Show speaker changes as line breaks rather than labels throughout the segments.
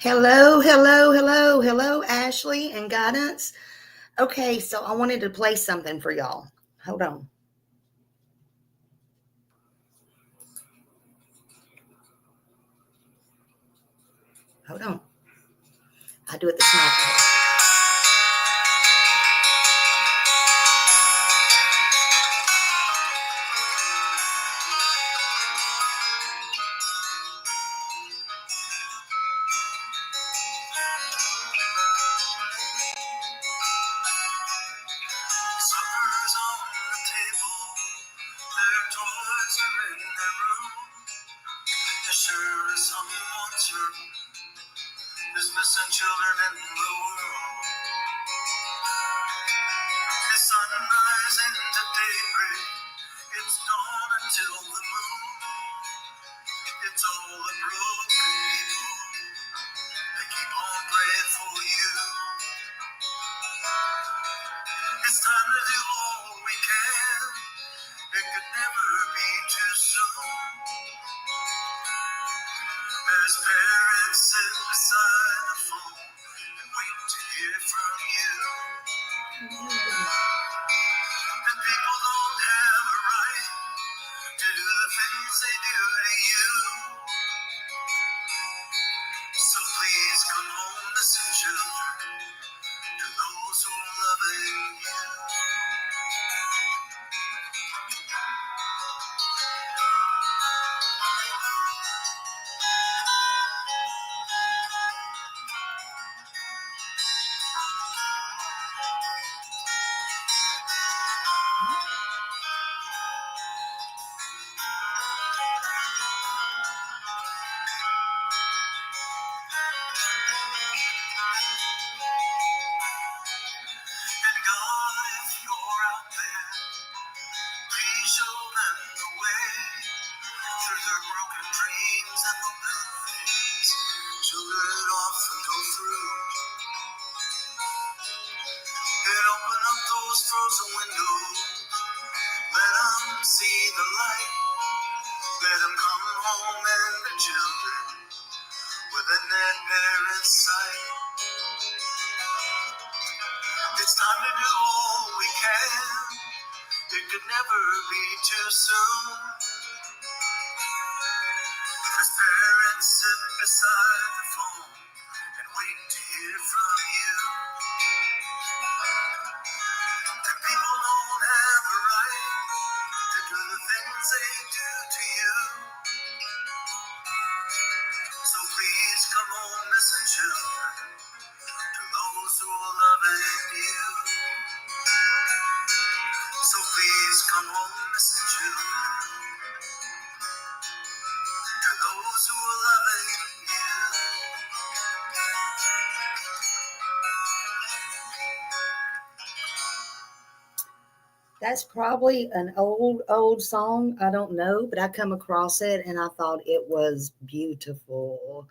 Hello, Ashley and Guidance. Okay, so I wanted to play something for y'all. Hold on. Hold on. I do it the smart way. Supper's on the table, their toys are in their room. There sure is someone certain, there's missing children in the world. It's sunrise into daybreak, it's dawn until the moon. It's all the broken people, they keep on praying for you. It's time to do all we can, it could never be too soon. There's parents sitting beside the phone and waiting to hear from you. And people don't have a right to do the things they do to you. So please come home, listen, children, to those who are loving you. And God, if you're out there, please show them the way through their broken dreams and the little things children often go through. And open up those frozen windows, let them see the light, let them come home and the children within their parents' sight. It's time to do all we can, it could never be too soon. As parents sit beside the phone and wait to hear from you. And people don't have a right to do the things they do to you. So please come home, listen, children, to those who are loving you. So please come home, listen, children, to those who are loving you. That's probably an old song. I don't know, but I come across it and I thought it was beautiful.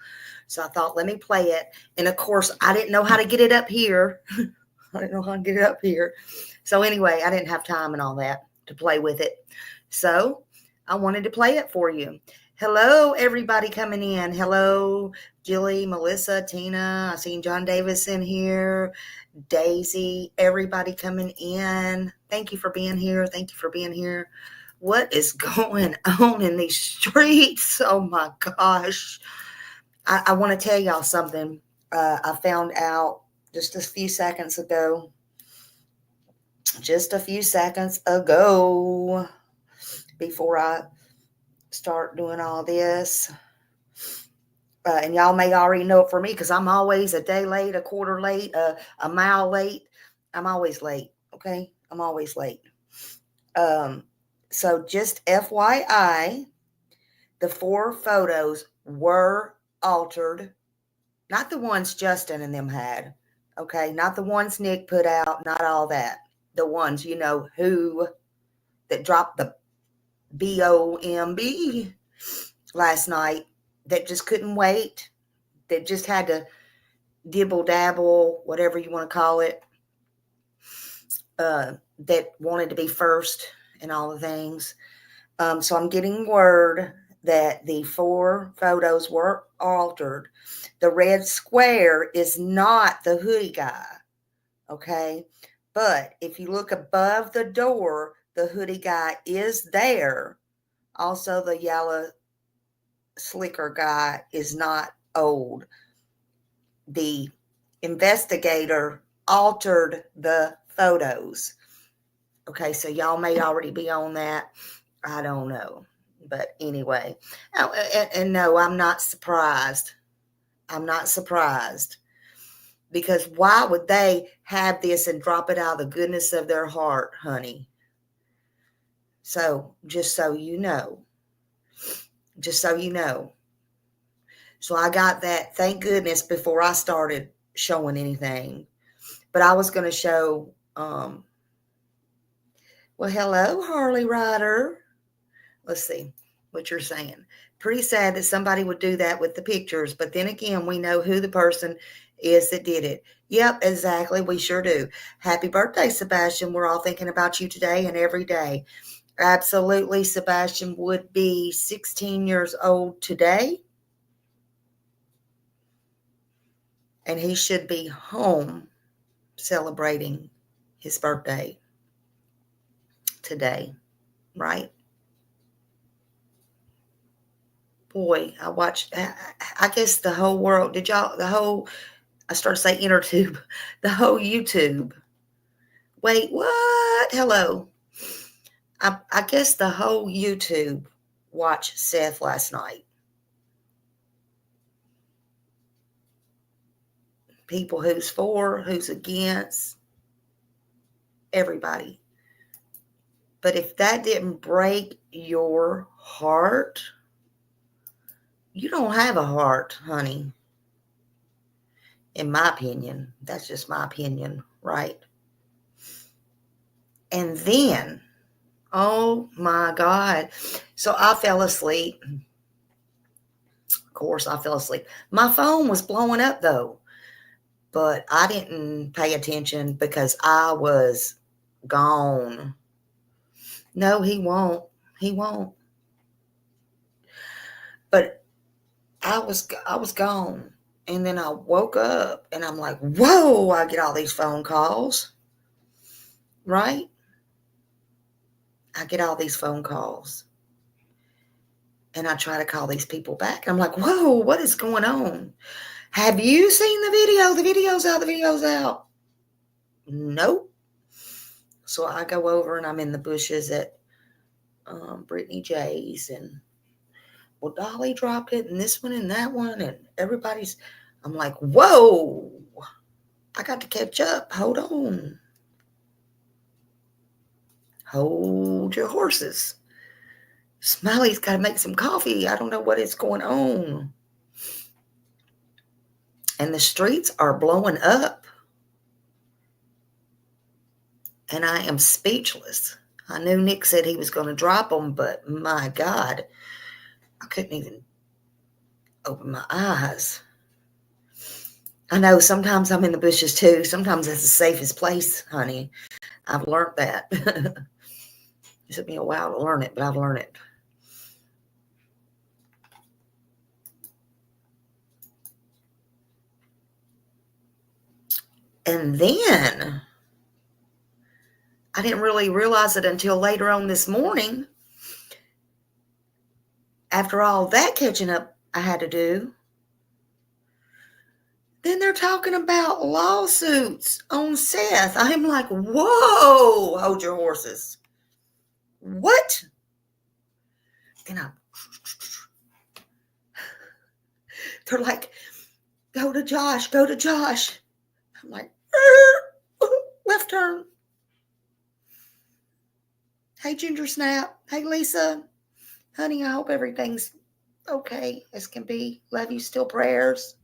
So I thought, let me play it. And of course, I didn't know how to get it up here. I didn't know how to get it up here. So anyway, I didn't have time and all that to play with it. So I wanted to play it for you. Hello, everybody coming in. Hello, Julie, Melissa, Tina. I seen John Davis in here. Daisy, everybody coming in. Thank you for being here. Thank you for being here. What is going on in these streets? Oh my gosh. I want to tell y'all something. I found out just a few seconds ago. Before I start doing all this. And y'all may already know it for me because I'm always a day late, a quarter late, a mile late. I'm always late. Okay. I'm always late. So just FYI, the 4 photos were altered. Not the ones Justin and them had. Okay. Not the ones Nick put out. Not all that. The ones, who that dropped the BOMB last night that just couldn't wait. That just had to dibble dabble, whatever you want to call it, that wanted to be first and all the things. So I'm getting word that the 4 photos were altered. The red square is not the hoodie guy, okay? But if you look above the door, the hoodie guy is there. Also, the yellow slicker guy is not old. The investigator altered the photos. Okay, so y'all may already be on that. I don't know. But anyway, and no, I'm not surprised. I'm not surprised. Because why would they have this and drop it out of the goodness of their heart, honey? So, just so you know. Just so you know. So I got that, thank goodness, before I started showing anything. But I was going to show, well, hello, Harley Rider. Let's see what you're saying. Pretty sad that somebody would do that with the pictures. But then again, we know who the person is that did it. Yep, exactly. We sure do. Happy birthday, Sebastian. We're all thinking about you today and every day. Absolutely. Sebastian would be 16 years old today. And he should be home celebrating his birthday today, right? Boy, I watched, I guess the whole world, did y'all, I started to say inner tube, the whole YouTube. Wait, what? Hello. I guess the whole YouTube watched Seth last night. People who's for, who's against, everybody. But if that didn't break your heart, you don't have a heart, honey. In my opinion, that's just my opinion, right? And then, oh my God. So I fell asleep. Of course, I fell asleep. My phone was blowing up though, but I didn't pay attention because I was gone. No, he won't. He won't. But I was gone. And then I woke up and I'm like, whoa, I get all these phone calls, right? I get all these phone calls. And I try to call these people back. I'm like, whoa, what is going on? Have you seen the video? The video's out. The video's out. Nope. So I go over and I'm in the bushes at Brittany J's. And, well, Dolly dropped it. And this one and that one. And everybody's, I'm like, whoa. I got to catch up. Hold on. Hold your horses. Smiley's got to make some coffee. I don't know what is going on. And the streets are blowing up. And I am speechless. I knew Nick said he was going to drop them, but my God, I couldn't even open my eyes. I know sometimes I'm in the bushes too. Sometimes that's the safest place, honey. I've learned that. It took me a while to learn it, but I've learned it. And then I didn't really realize it until later on this morning. After all that catching up I had to do, then they're talking about lawsuits on Seth. I'm like, whoa, hold your horses. What? And they're like, go to Josh, go to Josh. I'm like, left turn. Hey, Ginger Snap. Hey, Lisa. Honey, I hope everything's okay as can be. Love you, still prayers.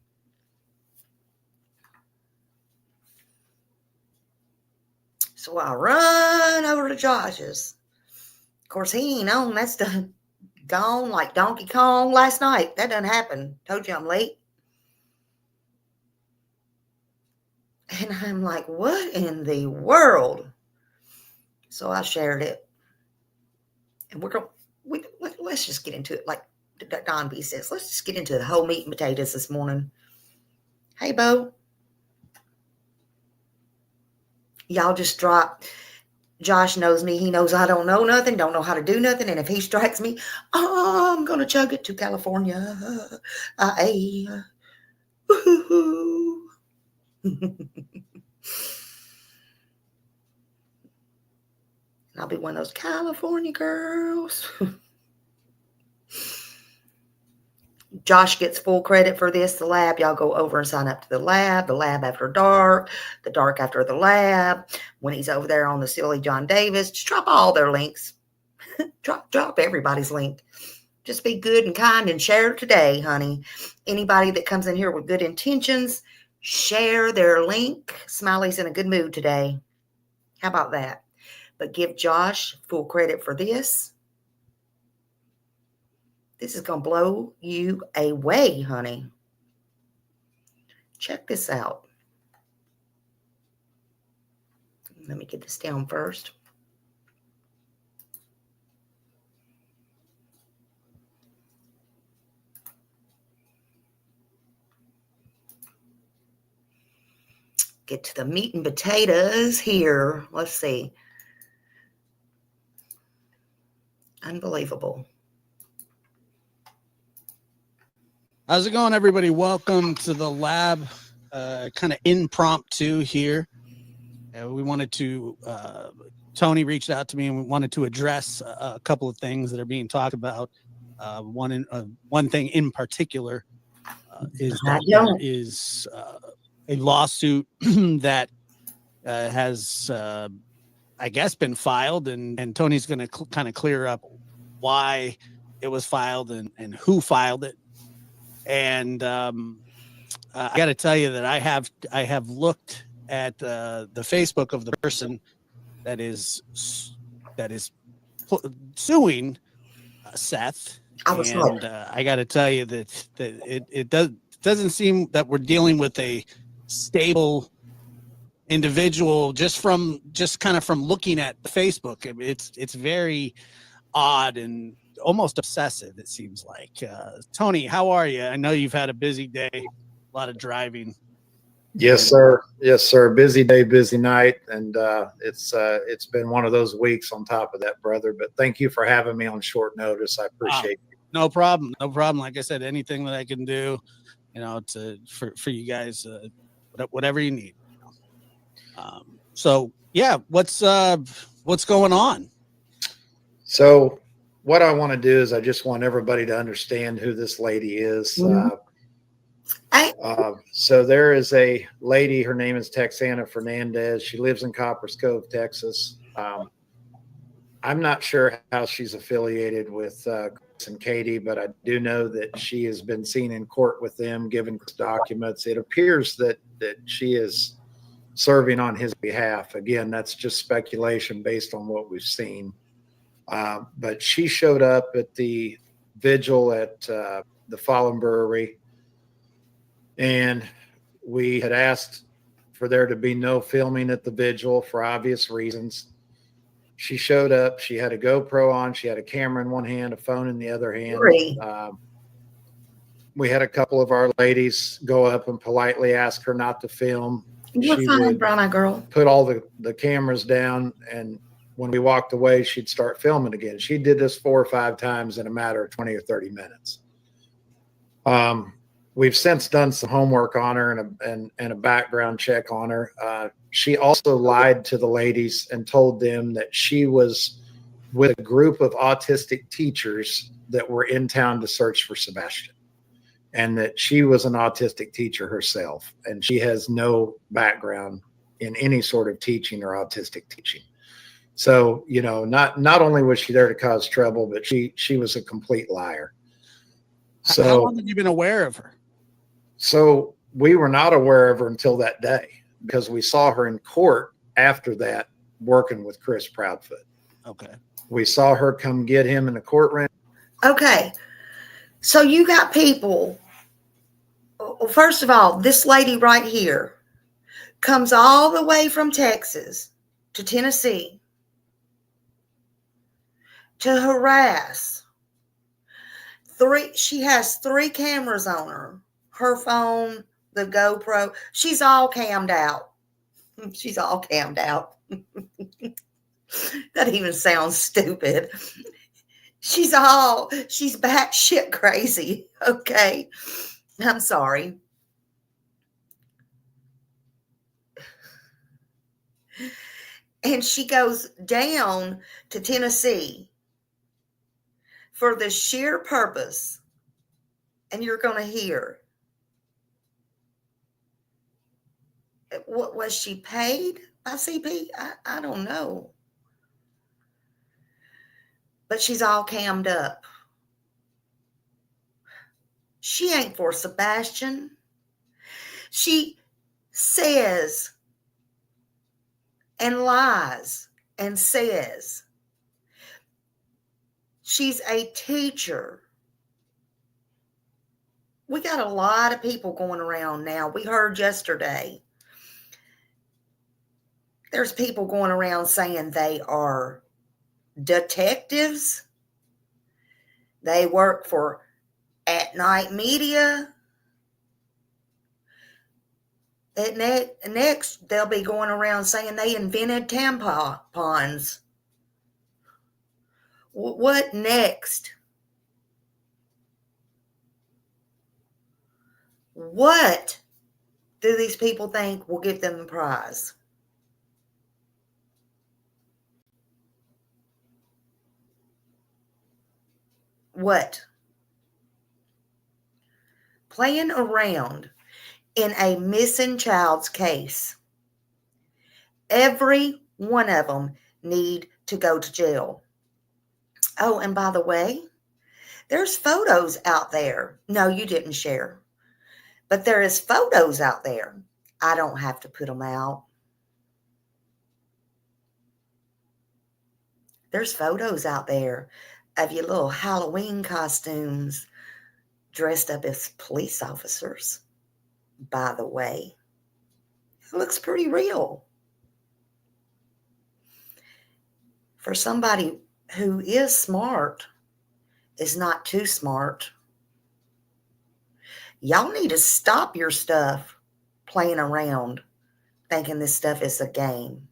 So I run over to Josh's. Of course, he ain't on. That's done gone like Donkey Kong last night. That doesn't happen. Told you I'm late. And I'm like, what in the world? So I shared it. And let's just get into it. Like, Don B says, let's just get into the whole meat and potatoes this morning. Hey, Bo. Y'all just drop. Josh knows me. He knows I don't know nothing, don't know how to do nothing. And if he strikes me, I'm going to chug it to California. I'll be one of those California girls. Josh gets full credit for this. The lab, y'all go over and sign up to the lab after dark, the dark after the lab. When he's over there on the silly John Davis, just drop all their links. drop everybody's link. Just be good and kind and share today, honey. Anybody that comes in here with good intentions, share their link. Smiley's in a good mood today. How about that? But give Josh full credit for this. This is going to blow you away, honey. Check this out. Let me get this down first. Get to the meat and potatoes here. Let's see. Unbelievable.
How's it going, everybody? Welcome to the lab. Kind of impromptu here. We wanted to, Tony reached out to me and we wanted to address a couple of things that are being talked about. One thing in particular is that there is a lawsuit that has, I guess, been filed, and Tony's going to kind of clear up why it was filed and who filed it. And I got to tell you that I have looked at the Facebook of the person that is suing Seth, and I got to tell you that it doesn't seem that we're dealing with a stable individual just kind of from looking at Facebook. It's very odd and almost obsessive, it seems like. Tony, how are you? I know you've had a busy day, a lot of driving.
Yes, sir. Yes, sir. Busy day, busy night, and it's been one of those weeks on top of that, brother. But thank you for having me on short notice. I appreciate it.
No problem. No problem. Like I said, anything that I can do, for you guys, whatever you need. So yeah, what's going on?
So what I want to do is I just want everybody to understand who this lady is. So there is a lady, her name is Texana Fernandez. She lives in Copperas Cove, Texas. I'm not sure how she's affiliated with Chris and Katie, but I do know that she has been seen in court with them, given documents. It appears that she is serving on his behalf. Again, that's just speculation based on what we've seen. But she showed up at the Vigil at the Fallen Brewery, and we had asked for there to be no filming at the Vigil for obvious reasons. She showed up. She had a GoPro on. She had a camera in one hand, a phone in the other hand. We had a couple of our ladies go up and politely ask her not to film.
You're fine, brown-eyed girl.
Put all the cameras down, and when we walked away, she'd start filming again. She did this 4 or 5 times in a matter of 20 or 30 minutes. We've since done some homework on her and a background check on her. She also lied to the ladies and told them that she was with a group of autistic teachers that were in town to search for Sebastian, and that she was an autistic teacher herself, and she has no background in any sort of teaching or autistic teaching. So, not only was she there to cause trouble, but she was a complete liar.
So, how long have you been aware of her?
So we were not aware of her until that day, because we saw her in court after that working with Chris Proudfoot.
Okay.
We saw her come get him in the courtroom.
Okay. So you got people. First of all, this lady right here comes all the way from Texas to Tennessee to harass She has 3 cameras on her. Her phone, the GoPro. She's all cammed out. She's all cammed out. That even sounds stupid. She's batshit crazy. Okay. I'm sorry. And she goes down to Tennessee for the sheer purpose, and you're going to hear, what was she paid by CP? I don't know. But she's all cammed up. She ain't for Sebastian. She says and lies and says she's a teacher. We got a lot of people going around now. We heard yesterday. There's people going around saying they are detectives. They work for At Night Media. Next, they'll be going around saying they invented tampons. What next? What do these people think will give them the prize? What? Playing around in a missing child's case. Every one of them need to go to jail. Oh, and by the way, there's photos out there. No, you didn't share. But there is photos out there. I don't have to put them out. There's photos out there of your little Halloween costumes dressed up as police officers. By the way, it looks pretty real. For somebody who is smart, is not too smart, y'all need to stop your stuff playing around thinking this stuff is a game.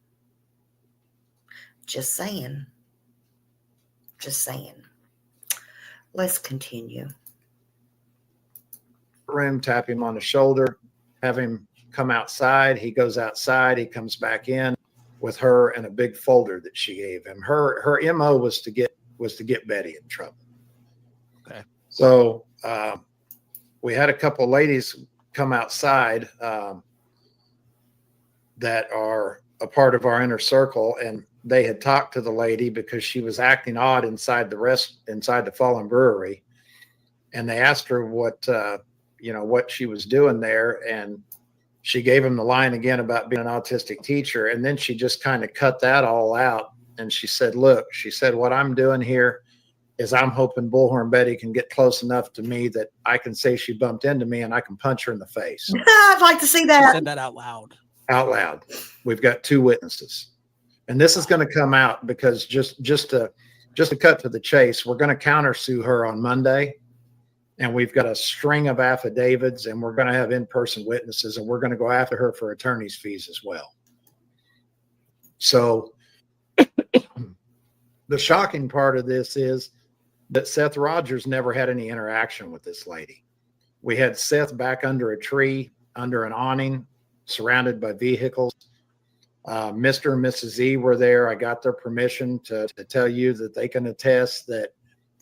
Just saying. Just saying. Let's continue.
Room, tap him on the shoulder, have him come outside. He goes outside. He comes back in with her and a big folder that she gave him. Her MO was to get Betty in trouble.
Okay.
So we had a couple ladies come outside that are a part of our inner circle, and they had talked to the lady because she was acting odd inside the Fallen Brewery, and they asked her what she was doing there, and she gave him the line again about being an autistic teacher, and then she just kind of cut that all out, and she said, "Look," she said, "what I'm doing here is I'm hoping Bullhorn Betty can get close enough to me that I can say she bumped into me and I can punch her in the face."
I'd like to see that.
She said that out loud.
Out loud. We've got 2 witnesses. And this is going to come out because just to cut to the chase, we're going to countersue her on Monday. And we've got a string of affidavits, and we're going to have in-person witnesses, and we're going to go after her for attorney's fees as well. So the shocking part of this is that Seth Rogers never had any interaction with this lady. We had Seth back under a tree, under an awning, surrounded by vehicles. Mr. and Mrs. E were there. I got their permission to tell you that they can attest that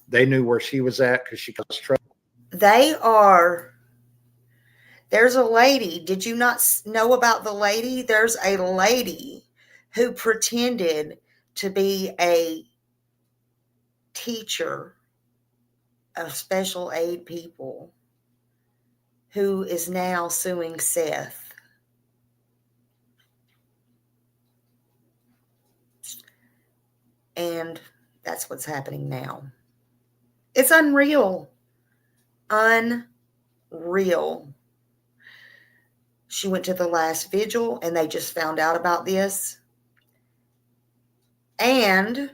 they knew where she was at because she caused trouble.
There's a lady. Did you not know about the lady? There's a lady who pretended to be a teacher of special aid people who is now suing Seth. And that's what's happening now. It's unreal. Unreal. She went to the last vigil and they just found out about this. And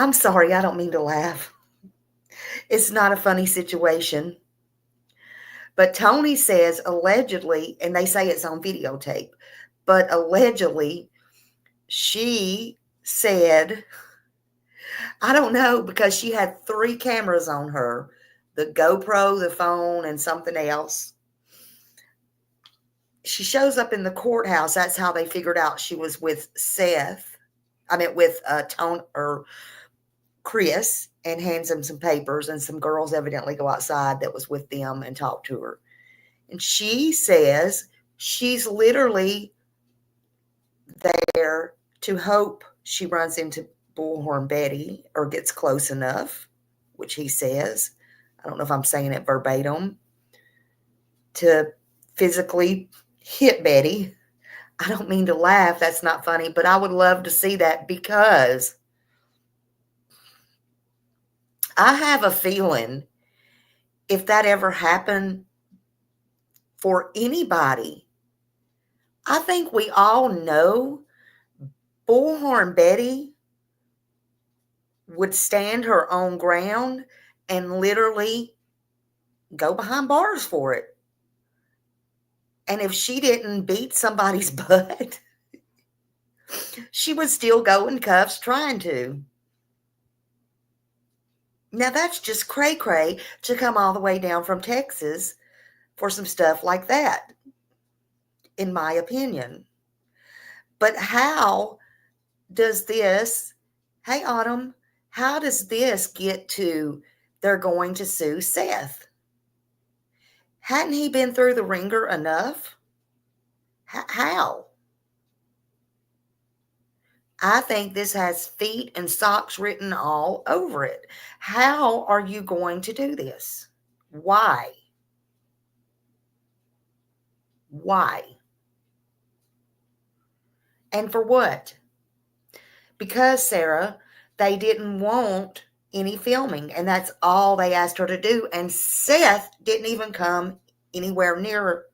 I'm sorry, I don't mean to laugh. It's not a funny situation. But Tony says allegedly, and they say it's on videotape, but allegedly she said, I don't know, because she had 3 cameras on her, the GoPro, the phone, and something else. She shows up in the courthouse. That's how they figured out she was with Tone or Chris, and hands him some papers, and some girls evidently go outside that was with them and talk to her. And she says she's literally there to hope she runs into Bullhorn Betty or gets close enough, which he says, I don't know if I'm saying it verbatim, to physically hit Betty. I don't mean to laugh. That's not funny, but I would love to see that, because I have a feeling if that ever happened for anybody, I think we all know Bullhorn Betty would stand her own ground and literally go behind bars for it. And if she didn't beat somebody's butt, she would still go in cuffs trying to. Now that's just cray-cray to come all the way down from Texas for some stuff like that, in my opinion. But how does this, hey Autumn, how does this get to they're going to sue Seth? Hadn't he been through the ringer enough? How? I think this has feet and socks written all over it. How are you going to do this? Why? Why? And for what? Because, Sarah, they didn't want any filming, and that's all they asked her to do. And Seth didn't even come anywhere near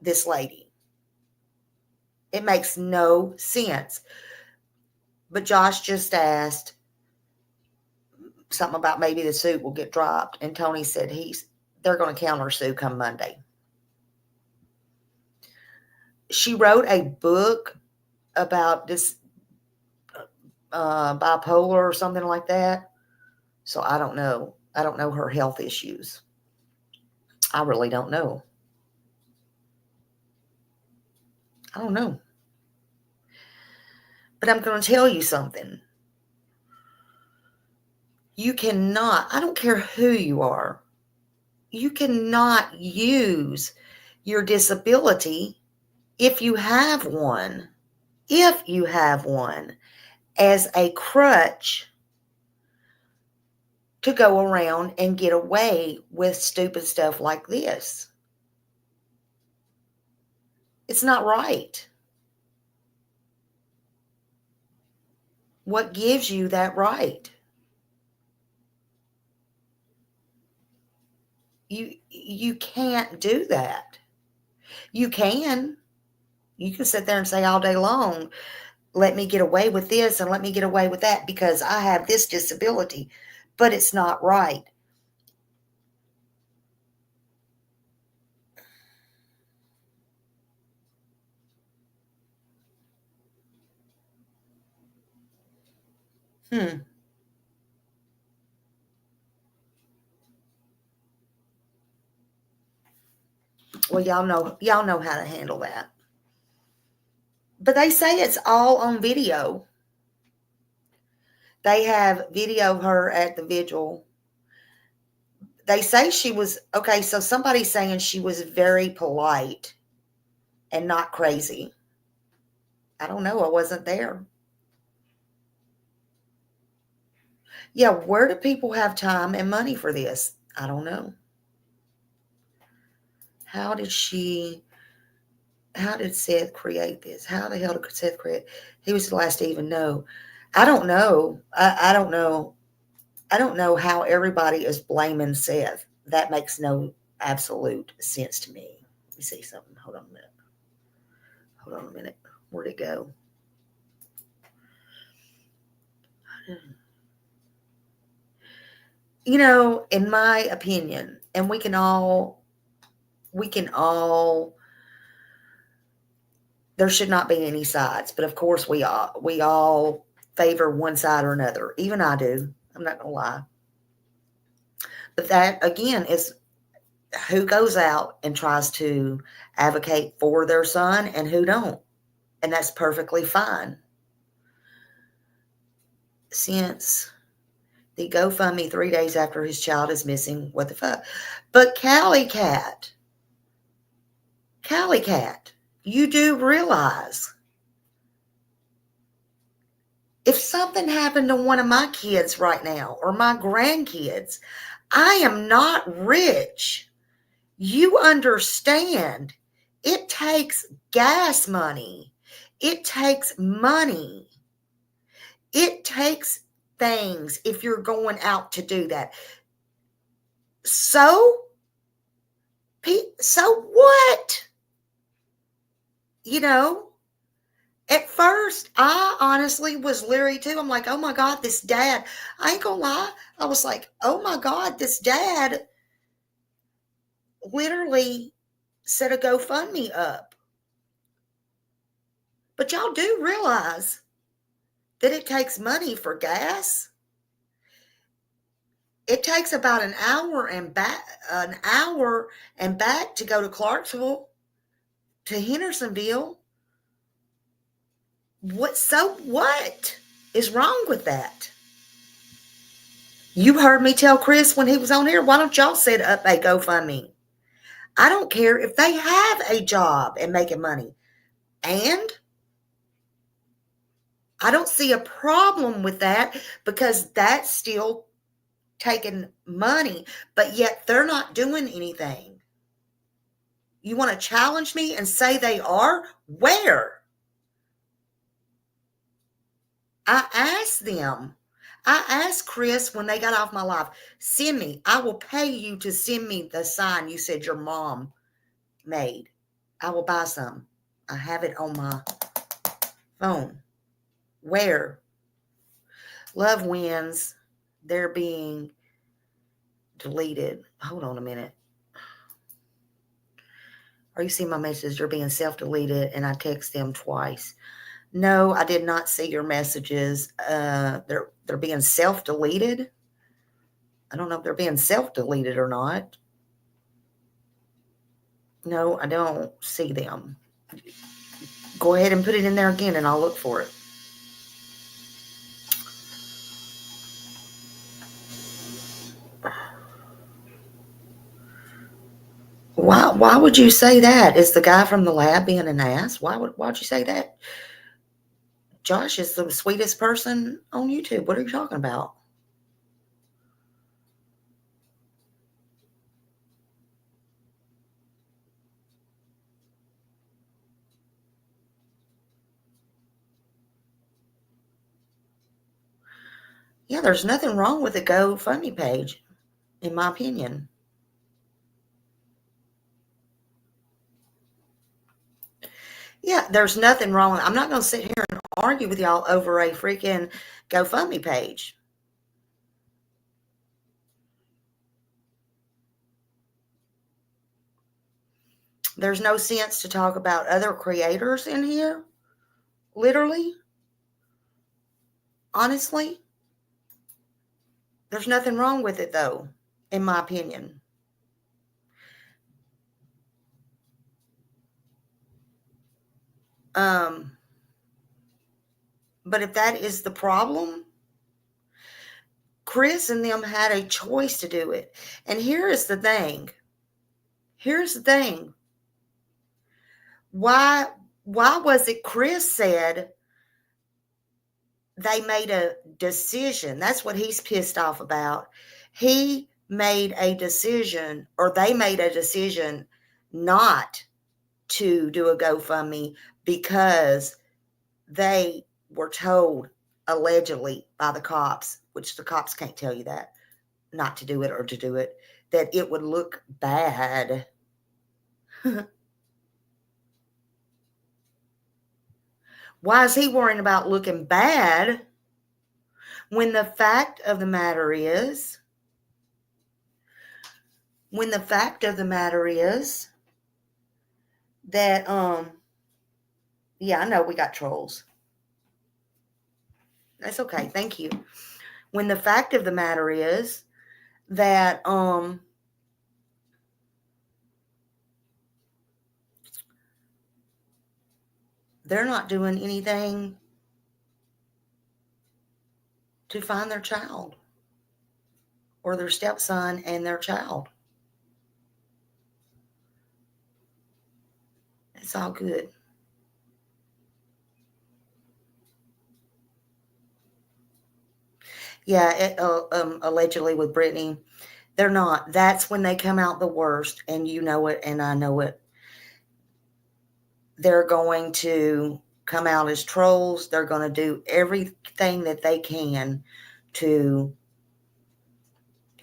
this lady. It makes no sense. But Josh just asked something about maybe the suit will get dropped, and Tony said they're going to countersue come Monday. She wrote a book about this bipolar or something like that. So I don't know. I don't know her health issues. I really don't know. I don't know. But I'm going to tell you something. You cannot, I don't care who you are, you cannot use your disability, if you have one, as a crutch to go around and get away with stupid stuff like this. It's not right. What gives you that right? You can't do that. You can sit there and say all day long, let me get away with this and let me get away with that because I have this disability, but it's not right. Well, y'all know how to handle that. But they say it's all on video. They have video of her at the Vigil. They say she was, okay, so somebody's saying she was very polite and not crazy. I don't know. I wasn't there. Yeah, where do people have time and money for this? I don't know. How did Seth create this? How the hell did Seth create? He was the last to even know. I don't know. I don't know. I don't know how everybody is blaming Seth. That makes no absolute sense to me. Let me see something. Hold on a minute. Where'd it go? You know, in my opinion, and we can all, there should not be any sides, but of course we all favor one side or another. Even I do. I'm not gonna lie. But that again is who goes out and tries to advocate for their son and who don't. And that's perfectly fine. Since the GoFundMe 3 days after his child is missing, what the fuck? But Callie Cat, you do realize if something happened to one of my kids right now or my grandkids, I am not rich. You understand. It takes gas money. It takes money. It takes things if you're going out to do that. So what? You know, at first, I honestly was leery too. I'm like, oh my God, this dad, I ain't gonna lie. I was like, oh my God, this dad literally set a GoFundMe up. But y'all do realize that it takes money for gas. It takes about an hour and back to go to Clarksville to Hendersonville. What is wrong with that? You heard me tell Chris when he was on here, why don't y'all set up a GoFundMe? I don't care if they have a job and making money. And I don't see a problem with that because that's still taking money, but yet they're not doing anything. You want to challenge me and say they are? Where? I asked Chris when they got off my live, I will pay you to send me the sign you said your mom made. I will buy some. I have it on my phone. Where? Love wins. They're being deleted. Hold on a minute. Are you seeing my messages? They're being self-deleted, and I text them twice. No, I did not see your messages. They're being self-deleted. I don't know if they're being self-deleted or not. No, I don't see them. Go ahead and put it in there again, and I'll look for it. Why would you say that? Is the guy from the lab being an ass? Why'd you say that? Josh is the sweetest person on YouTube. What are you talking about? Yeah, there's nothing wrong with the GoFundMe page, in my opinion. Yeah, there's nothing wrong. I'm not going to sit here and argue with y'all over a freaking GoFundMe page. There's no sense to talk about other creators in here. Literally. Honestly. There's nothing wrong with it, though, in my opinion. But if that is the problem, Chris and them had a choice to do it. And here's the thing. Why was it Chris said they made a decision? That's what he's pissed off about. He made a decision, or they made a decision not to do a GoFundMe because they were told allegedly by the cops, which the cops can't tell you that, not to do it or to do it, that it would look bad. Why is he worrying about looking bad When the fact of the matter is that yeah, I know we got trolls. That's okay. Thank you. When the fact of the matter is that they're not doing anything to find their child or their stepson and their child. It's all good. Yeah, allegedly with Brittany, they're not. That's when they come out the worst, and you know it, and I know it. They're going to come out as trolls. They're going to do everything that they can to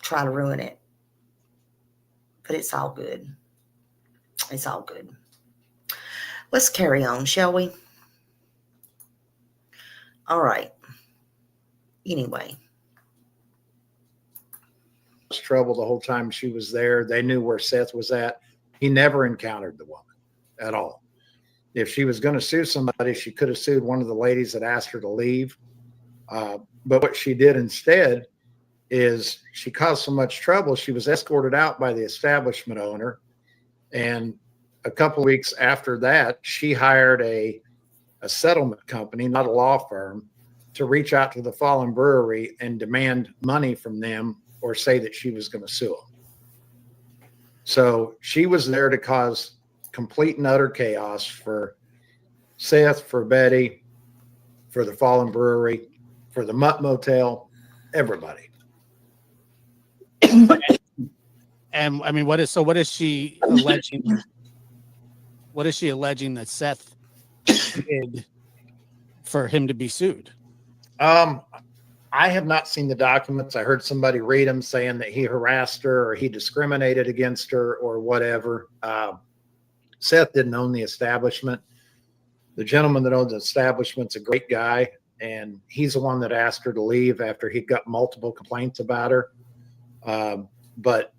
try to ruin it. But it's all good. It's all good. Let's carry on, shall we? All right. Anyway.
Trouble the whole time she was there. They knew where Seth was at. He never encountered the woman at all. If she was going to sue somebody, she could have sued one of the ladies that asked her to leave. But what she did instead is she caused so much trouble. She was escorted out by the establishment owner. And a couple of weeks after that, she hired a settlement company, not a law firm, to reach out to the Fallen Brewery and demand money from them or say that she was going to sue them. So she was there to cause complete and utter chaos for Seth, for Betty, for the Fallen Brewery, for the Mutt Motel, everybody.
And I mean, what is she alleging? What is she alleging that Seth did for him to be sued?
I have not seen the documents. I heard somebody read them saying that he harassed her or he discriminated against her or whatever. Seth didn't own the establishment. The gentleman that owns the establishment's a great guy, and he's the one that asked her to leave after he got multiple complaints about her. But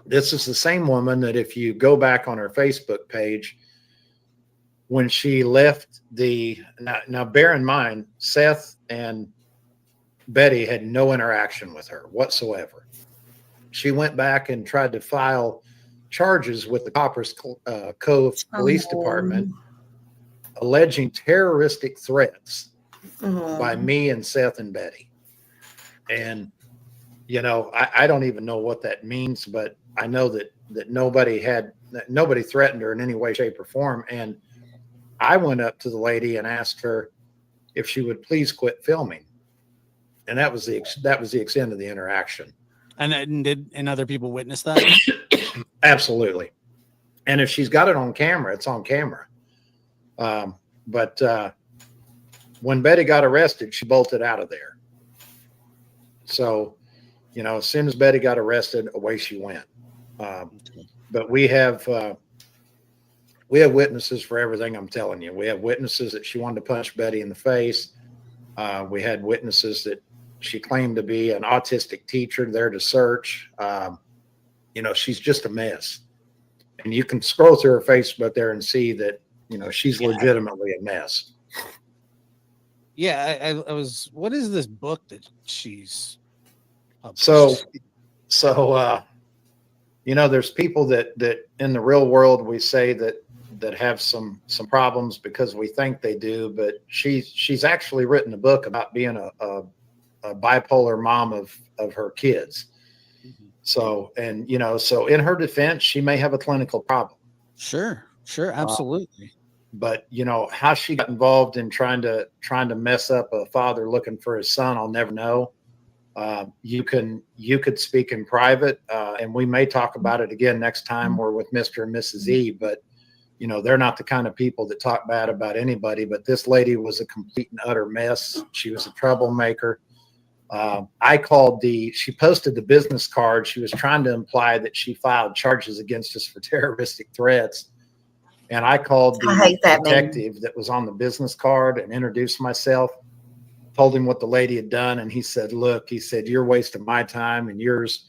this is the same woman that if you go back on her Facebook page, when she left now bear in mind, Seth and Betty had no interaction with her whatsoever. She went back and tried to file charges with the Coppers Cove Police Department, alleging terroristic threats by me and Seth and Betty. And, you know, I don't even know what that means, but I know that nobody threatened her in any way, shape, or form. And I went up to the lady and asked her if she would please quit filming. And that was the extent of the interaction.
And other people witness that?
Absolutely. And if she's got it on camera, it's on camera. But when Betty got arrested, she bolted out of there. So, you know, as soon as Betty got arrested, away she went. But we have witnesses for everything I'm telling you. We have witnesses that she wanted to punch Betty in the face. We had witnesses that she claimed to be an autistic teacher there to search. You know, she's just a mess. And you can scroll through her Facebook there and see that, you know, she's legitimately a mess.
Yeah, I was. What is this book that she's published?
So, you know, there's people that in the real world we say that have some problems because we think they do, but she's actually written a book about being a bipolar mom of her kids. Mm-hmm. So, and, you know, so in her defense, she may have a clinical problem.
Sure, absolutely.
But, you know, how she got involved in trying to mess up a father looking for his son, I'll never know. You could speak in private, and we may talk about it again next time we're with Mr. and Mrs. E, but, you know, they're not the kind of people that talk bad about anybody, but this lady was a complete and utter mess. She was a troublemaker. She posted the business card. She was trying to imply that she filed charges against us for terroristic threats. And I called the detective that was on the business card and introduced myself. told him what the lady had done. And he said, look, he said, you're wasting my time and yours.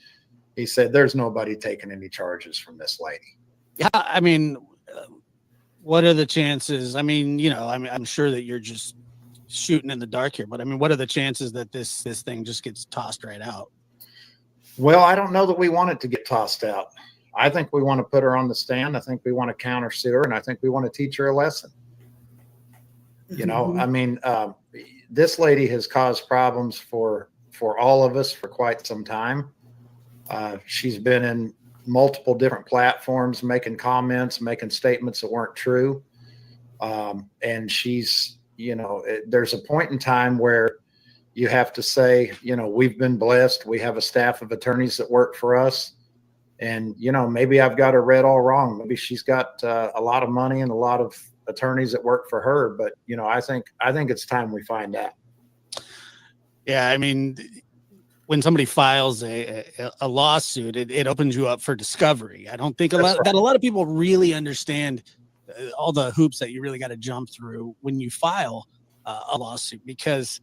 He said, there's nobody taking any charges from this lady.
Yeah. I mean, what are the chances? I mean, I'm sure that you're just shooting in the dark here, but I mean, what are the chances that this thing just gets tossed right out?
Well, I don't know that we want it to get tossed out. I think we want to put her on the stand. I think we want to counter sue her, and I think we want to teach her a lesson. I mean, this lady has caused problems for all of us for quite some time. She's been in multiple different platforms, making comments, making statements that weren't true. And she's, there's a point in time where you have to say, we've been blessed. We have a staff of attorneys that work for us. And, maybe I've got her read all wrong. Maybe she's got a lot of money and a lot of attorneys that work for her. But, I think it's time we find out.
Yeah. I mean, when somebody files a lawsuit, it opens you up for discovery. I don't think a lot of people really understand all the hoops that you really got to jump through when you file a lawsuit, because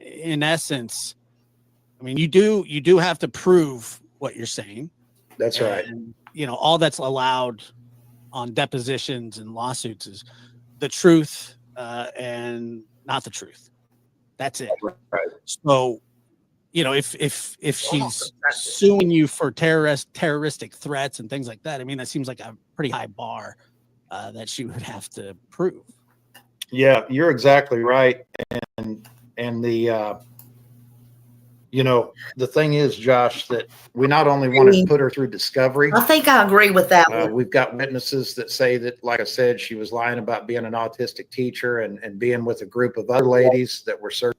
in essence, I mean, you do have to prove what you're saying.
That's right.
And, all that's allowed on depositions and lawsuits is the truth and not the truth. That's it.
Right.
So, if she's suing you for terroristic threats and things like that, I mean, that seems like a pretty high bar that she would have to prove.
Yeah, you're exactly right. And the, the thing is, Josh, that we not only want to put her through discovery.
I think I agree with that one.
We've got witnesses that say that, like I said, she was lying about being an autistic teacher and being with a group of other ladies that were certain.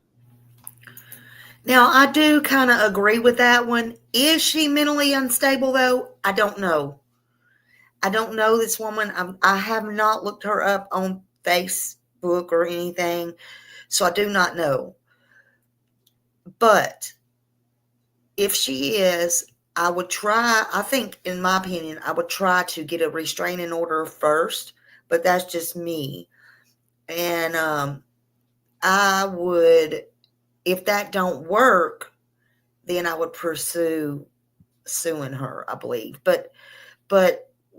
Now, I do kind of agree with that one. Is she mentally unstable, though? I don't know. I don't know this woman. I have not looked her up on Facebook or anything, so I do not know. But if she is, I would try, I think, in my opinion, I would try to get a restraining order first, but that's just me. And I would, if that don't work, then I would pursue suing her, I believe. But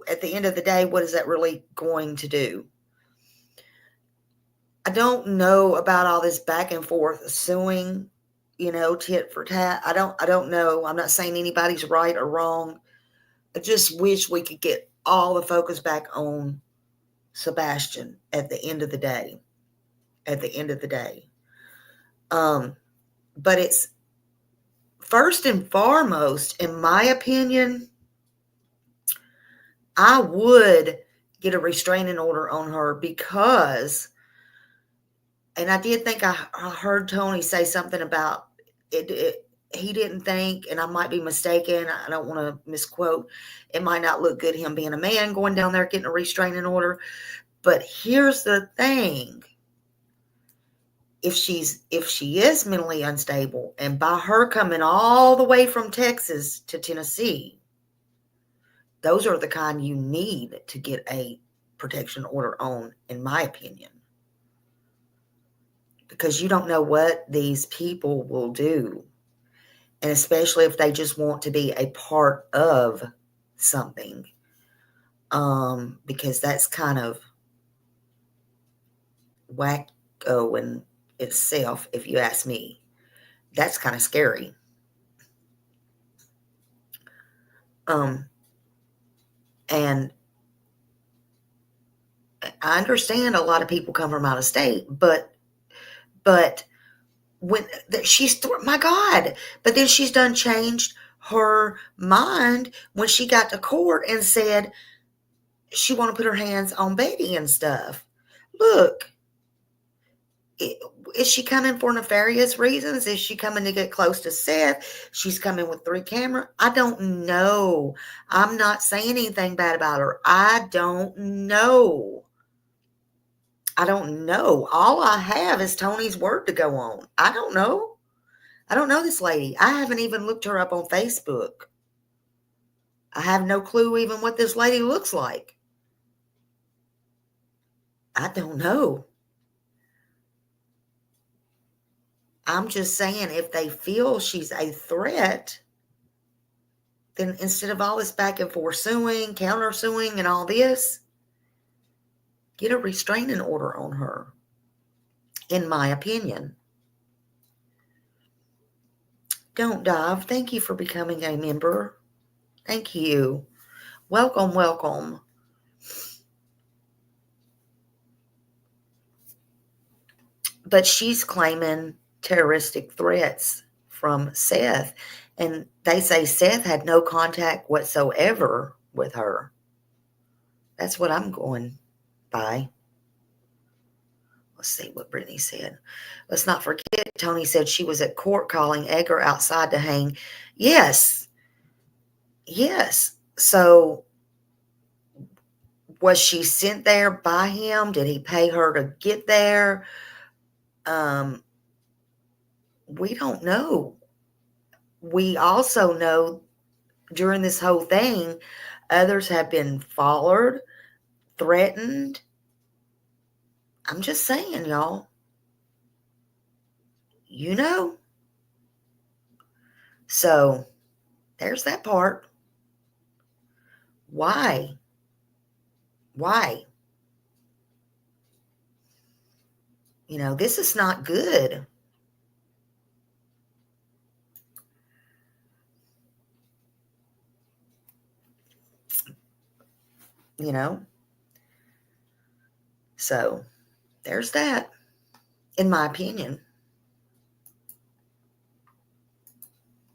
at the end of the day, what is that really going to do? I don't know about all this back and forth suing, tit for tat. I don't know. I'm not saying anybody's right or wrong. I just wish we could get all the focus back on Sebastian at the end of the day. But it's first and foremost, in my opinion, I would get a restraining order on her because, and I did think I heard Tony say something about it. He didn't think, and I might be mistaken, I don't want to misquote, it might not look good him being a man going down there getting a restraining order. But here's the thing. If she is mentally unstable, and by her coming all the way from Texas to Tennessee, those are the kind you need to get a protection order on, in my opinion. Because you don't know what these people will do. And especially if they just want to be a part of something. Because that's kind of wacko in itself, if you ask me. That's kind of scary. And I understand a lot of people come from out of state, but when she's, my God, but then she's done changed her mind when she got to court and said she want to put her hands on Betty and stuff. Look, is she coming for nefarious reasons? Is she coming to get close to Seth? She's coming with 3 cameras. I don't know. I'm not saying anything bad about her. I don't know. All I have is Tony's word to go on. I don't know. I don't know this lady. I haven't even looked her up on Facebook. I have no clue even what this lady looks like. I don't know. I'm just saying, if they feel she's a threat, then instead of all this back and forth suing, countersuing, and all this, get a restraining order on her, in my opinion. Don't Dive, thank you for becoming a member. Thank you. Welcome, welcome. But she's claiming terroristic threats from Seth. And they say Seth had no contact whatsoever with her. That's what I'm going by. Let's see what Brittany said. Let's not forget, Tony said she was at court calling Edgar outside to hang. Yes. Yes. So was she sent there by him? Did he pay her to get there? We don't know. We also know during this whole thing, others have been followed, threatened. I'm just saying, y'all. You know? So, there's that part. Why? Why? You know, this is not good. You know? So, there's that, in my opinion.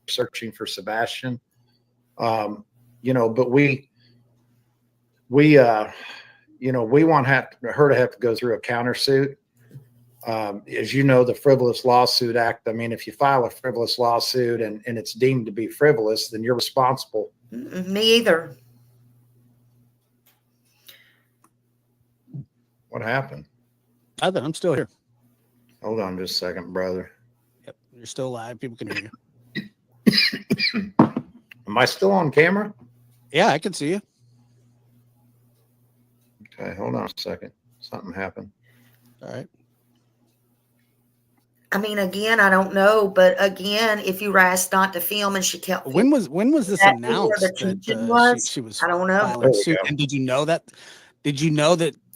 Searching for Sebastian. You know, but we want her to have to go through a countersuit. As you know, the Frivolous Lawsuit Act, I mean, if you file a frivolous lawsuit and it's deemed to be frivolous, then you're responsible.
Me either.
What happened?
I'm still here.
Hold on just a second, brother.
Yep, you're still live. People can hear you.
Am I still on camera?
Yeah, I can see you.
Okay, hold on a second. Something happened.
All right.
I mean, again, I don't know, but again, if you were asked not to film and she kept
When was this
that
announced
where the
that
tension was?
she was
I don't know.
filing suit? And did you know that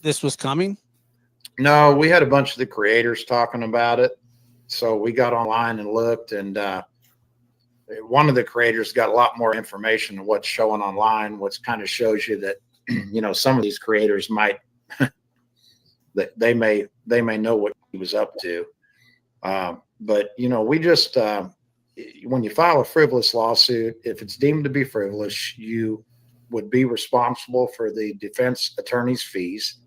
this was coming?
No, we had a bunch of the creators talking about it. So we got online and looked, and one of the creators got a lot more information than what's showing online, which kind of shows you that, you know, some of these creators might, that they may know what he was up to. But, you know, we just, when you file a frivolous lawsuit, if it's deemed to be frivolous, you would be responsible for the defense attorney's fees.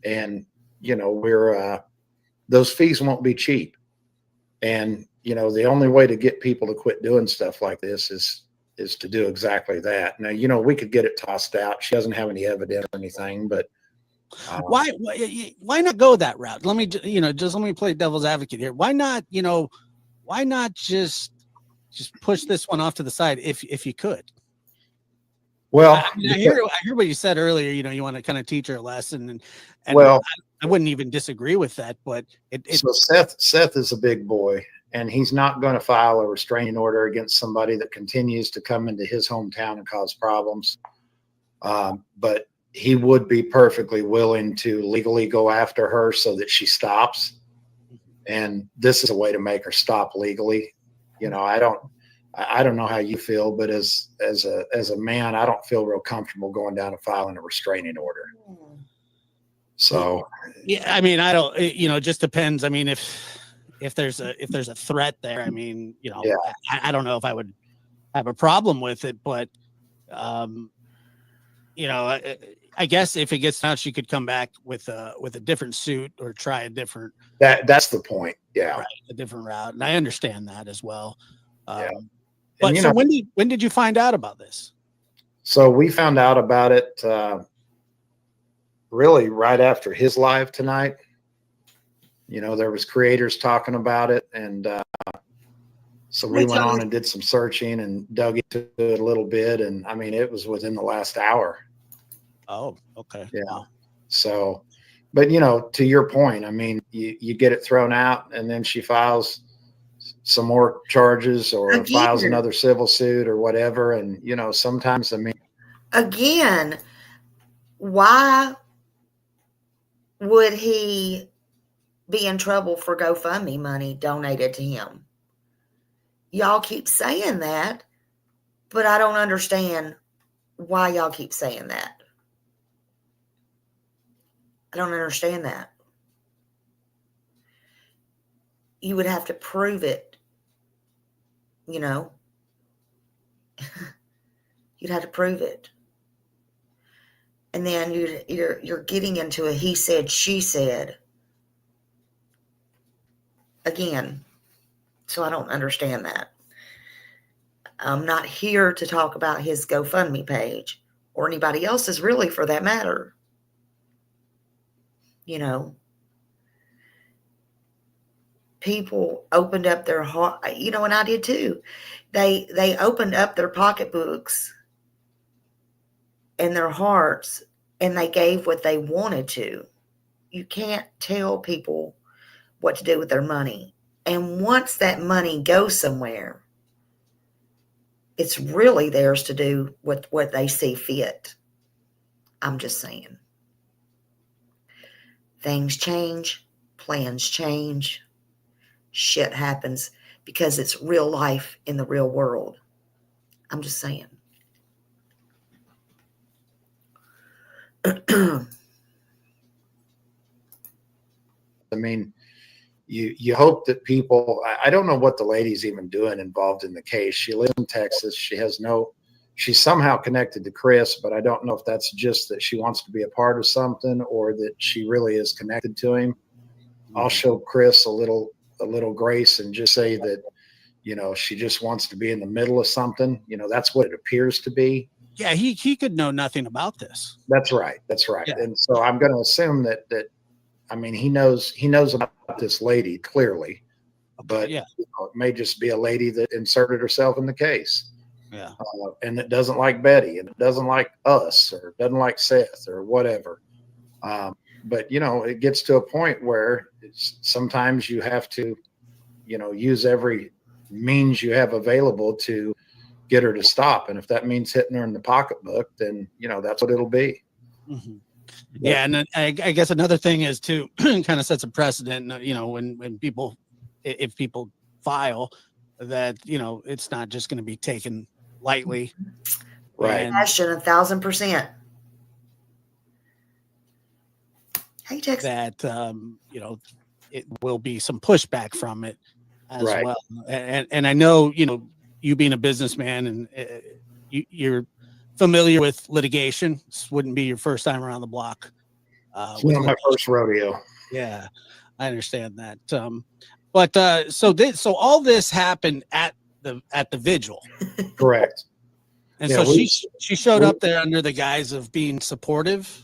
And, you know, those fees won't be cheap. And, you know, the only way to get people to quit doing stuff like this is to do exactly that. Now, you know, we could get it tossed out. She doesn't have any evidence or anything, but
why not go that route? Let me, you know, just let me play devil's advocate here. Why not, you know, why not just push this one off to the side if you could?
Well,
I mean, I hear what you said earlier. You know, you want to kind of teach her a lesson, and
well,
I wouldn't even disagree with that. But
so Seth is a big boy, and he's not going to file a restraining order against somebody that continues to come into his hometown and cause problems. But he would be perfectly willing to legally go after her so that she stops. And this is a way to make her stop legally. You know, I don't know how you feel, but as a man, I don't feel real comfortable going down and filing a restraining order. So,
yeah, I mean, I don't, you know, it just depends. I mean, if there's a threat there, I mean, you know,
yeah.
I don't know if I would have a problem with it, but, you know, I guess if it gets out, she could come back with a different suit or try a different.
That's the point. Yeah.
Right, a different route. And I understand that as well.
Yeah.
But so when did you find out about this?
So we found out about it really right after his live tonight. You know, there was creators talking about it, and so we went on and did some searching and dug into it a little bit, and I mean, it was within the last hour.
Oh, okay.
Yeah.
Wow.
So, but you know, to your point, I mean, you get it thrown out, and then she files some more charges or files
Again.
another civil suit or whatever. And, you know, sometimes, I mean,
Again, why would he be in trouble for GoFundMe money donated to him? Y'all keep saying that, but I don't understand why y'all keep saying that. I don't understand that. You would have to prove it, you know. You'd have to prove it. And then you're getting into a he said, she said. Again, so I don't understand that. I'm not here to talk about his GoFundMe page or anybody else's, really, for that matter. You know, people opened up their heart, you know, and I did too. They opened up their pocketbooks and their hearts, and they gave what they wanted to. You can't tell people what to do with their money. And once that money goes somewhere, it's really theirs to do with what they see fit. I'm just saying. Things change, plans change, shit happens because it's real life in the real world. I'm just saying.
I mean, you hope that people, I don't know what the lady's even doing involved in the case. She lives in Texas. She's somehow connected to Chris, but I don't know if that's just that she wants to be a part of something or that she really is connected to him. I'll show Chris a little grace and just say that, you know, she just wants to be in the middle of something. You know, that's what it appears to be.
Yeah, he could know nothing about this.
That's right. Yeah. And so I'm going to assume that I mean, he knows about this lady clearly, but
yeah,
you know, it may just be a lady that inserted herself in the case.
Yeah,
and it doesn't like Betty, and it doesn't like us, or it doesn't like Seth, or whatever. But you know, it gets to a point where sometimes you have to, you know, use every means you have available to get her to stop. And if that means hitting her in the pocketbook, then you know that's what it'll be.
Mm-hmm. Yeah, and I guess another thing is to kind of sets a precedent. You know, when people, if people file, that you know it's not just going to be taken lightly.
Right.
Question 1,000%. Hey, Texas.
That you know, it will be some pushback from it as well. And I know, you know, you being a businessman and you're familiar with litigation. This wouldn't be your first time around the block.
It's not my first rodeo.
Yeah, I understand that. But so all this happened at the Vigil.
Correct.
And so she showed up there under the guise of being supportive.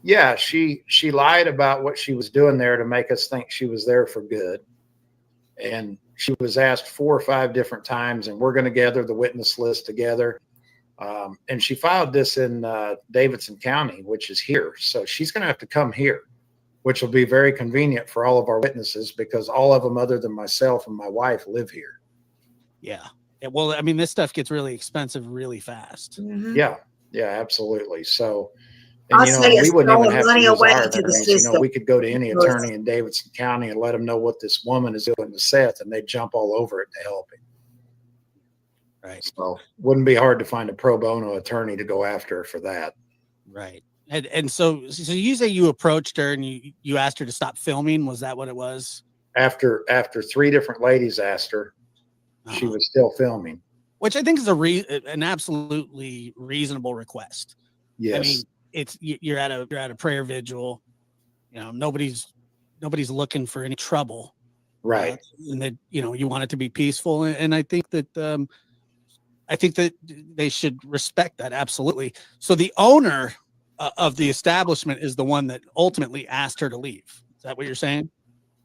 Yeah, she lied about what she was doing there to make us think she was there for good. And she was asked 4 or 5 different times, and we're going to gather the witness list together. And she filed this in Davidson County, which is here. So she's going to have to come here, which will be very convenient for all of our witnesses because all of them other than myself and my wife live here.
Yeah. Well, I mean, this stuff gets really expensive really fast.
Mm-hmm.
Yeah, absolutely. So, and you know, we wouldn't even have to use our attorneys. You know, we could go to any attorney in Davidson County and let them know what this woman is doing to Seth, and they'd jump all over it to help him.
Right.
So, wouldn't be hard to find a pro bono attorney to go after her for that.
Right. And so you say you approached her and you asked her to stop filming. Was that what it was?
After 3 different ladies asked her, she was still filming,
which I think is an absolutely reasonable request.
Yes.
I mean, it's you're at a prayer vigil. You know, nobody's looking for any trouble.
Right.
And that, you know, you want it to be peaceful. And I think that they should respect that. Absolutely. So the owner of the establishment is the one that ultimately asked her to leave. Is that what you're saying?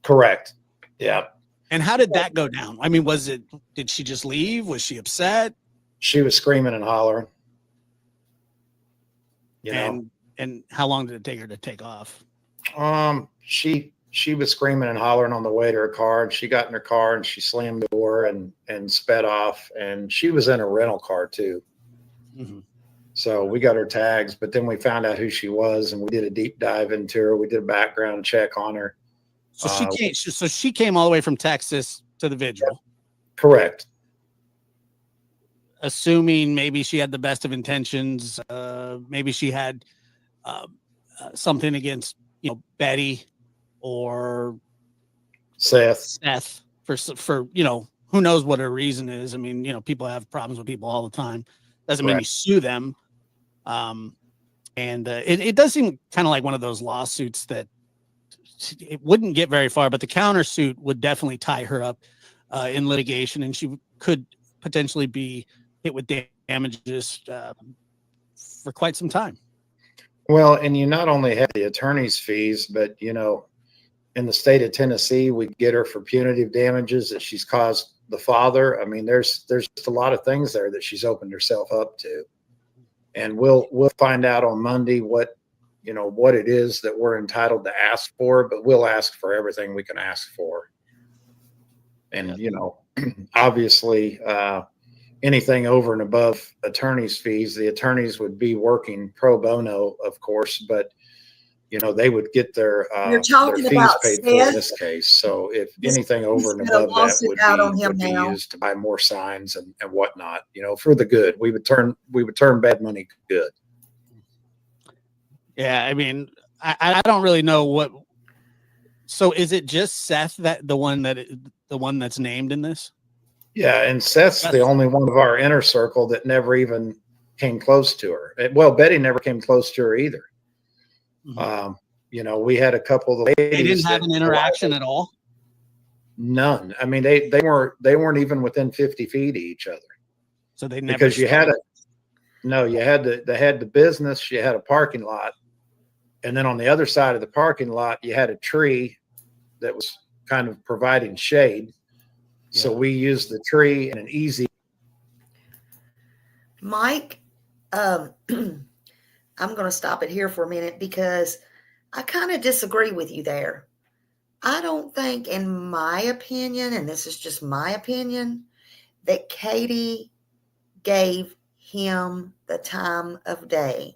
Correct. Yeah.
And how did that go down? I mean, did she just leave? Was she upset?
She was screaming and hollering. You
know, and how long did it take her to take off?
She she was screaming and hollering on the way to her car, and she got in her car and she slammed the door and sped off. And she was in a rental car too.
Mm-hmm.
So we got her tags, but then we found out who she was, and we did a deep dive into her. We did a background check on her.
So she came all the way from Texas to the Vigil.
Correct.
Assuming maybe she had the best of intentions. Maybe she had something against, Betty or
Seth
for who knows what her reason is. I mean, people have problems with people all the time. Doesn't mean you sue them. And it does seem kind of like one of those lawsuits that it wouldn't get very far, but the countersuit would definitely tie her up in litigation, and she could potentially be hit with damages for quite some time.
Well, and you not only have the attorney's fees, but in the state of Tennessee, we get her for punitive damages that she's caused the father. I mean, there's just a lot of things there that she's opened herself up to, and we'll find out on Monday what it is that we're entitled to ask for, but we'll ask for everything we can ask for. And, obviously, anything over and above attorney's fees, the attorneys would be working pro bono, of course, but, they would get their fees paid for in this case. So if anything over and above that would be used to buy more signs and whatnot, for the good. We would turn bad money good.
Yeah, I mean, I don't really know what. So is it just Seth the one that's named in this?
Yeah, and Seth's the only one of our inner circle that never even came close to her. Well, Betty never came close to her either.
Mm-hmm.
We had a couple of the ladies.
They didn't have an interaction at all.
None. I mean, they weren't even within 50 feet of each other.
So they never.
Because they had the business. You had a parking lot. And then on the other side of the parking lot, you had a tree that was kind of providing shade. Yeah. So we used the tree and an easy.
Mike, I'm going to stop it here for a minute because I kind of disagree with you there. I don't think, in my opinion, and this is just my opinion, that Katie gave him the time of day.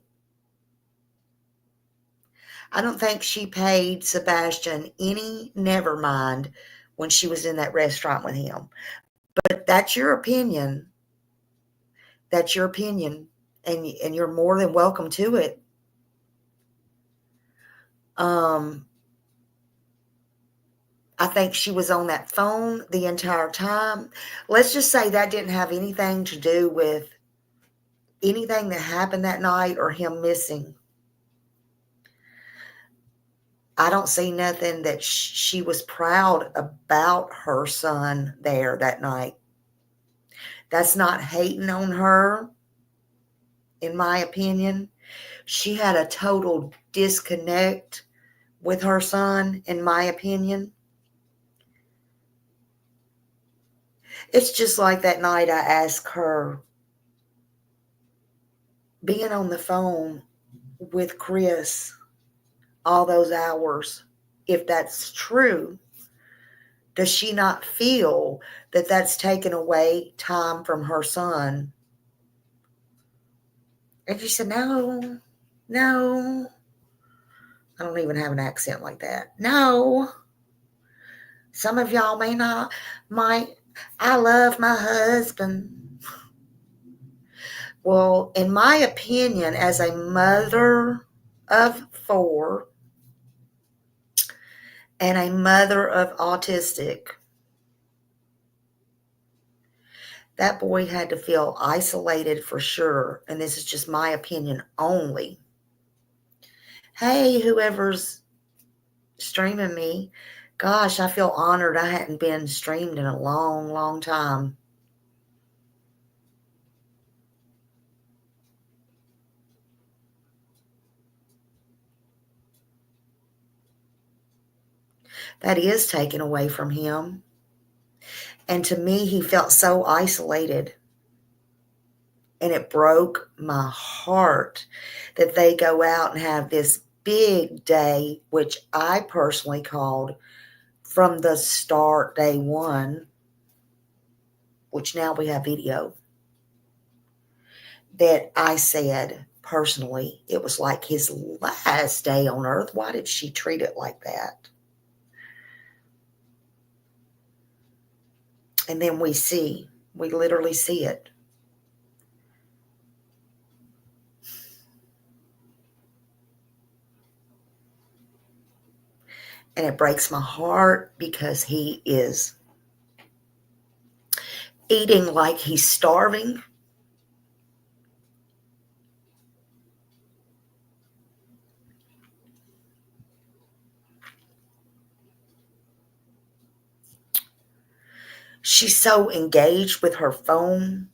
I don't think she paid Sebastian any never mind when she was in that restaurant with him. But that's your opinion. That's your opinion. And you're more than welcome to it. I think she was on that phone the entire time. Let's just say that didn't have anything to do with anything that happened that night or him missing. I don't see nothing that she was proud about her son there that night. That's not hating on her, in my opinion. She had a total disconnect with her son, in my opinion. It's just like that night I asked her, being on the phone with Chris all those hours, if that's true, does she not feel that that's taken away time from her son? And she said, no. I don't even have an accent like that. No. Some of y'all might. I love my husband. Well, in my opinion, as a mother of 4 and a mother of autistic, that boy had to feel isolated for sure. And this is just my opinion only. Hey, whoever's streaming me, gosh, I feel honored. I hadn't been streamed in a long, long time. That is taken away from him. And to me, he felt so isolated. And it broke my heart that they go out and have this big day, which I personally called from the start, day one, which now we have video, that I said personally, it was like his last day on earth. Why did she treat it like that? And then we literally see it. And it breaks my heart because he is eating like he's starving. She's so engaged with her phone.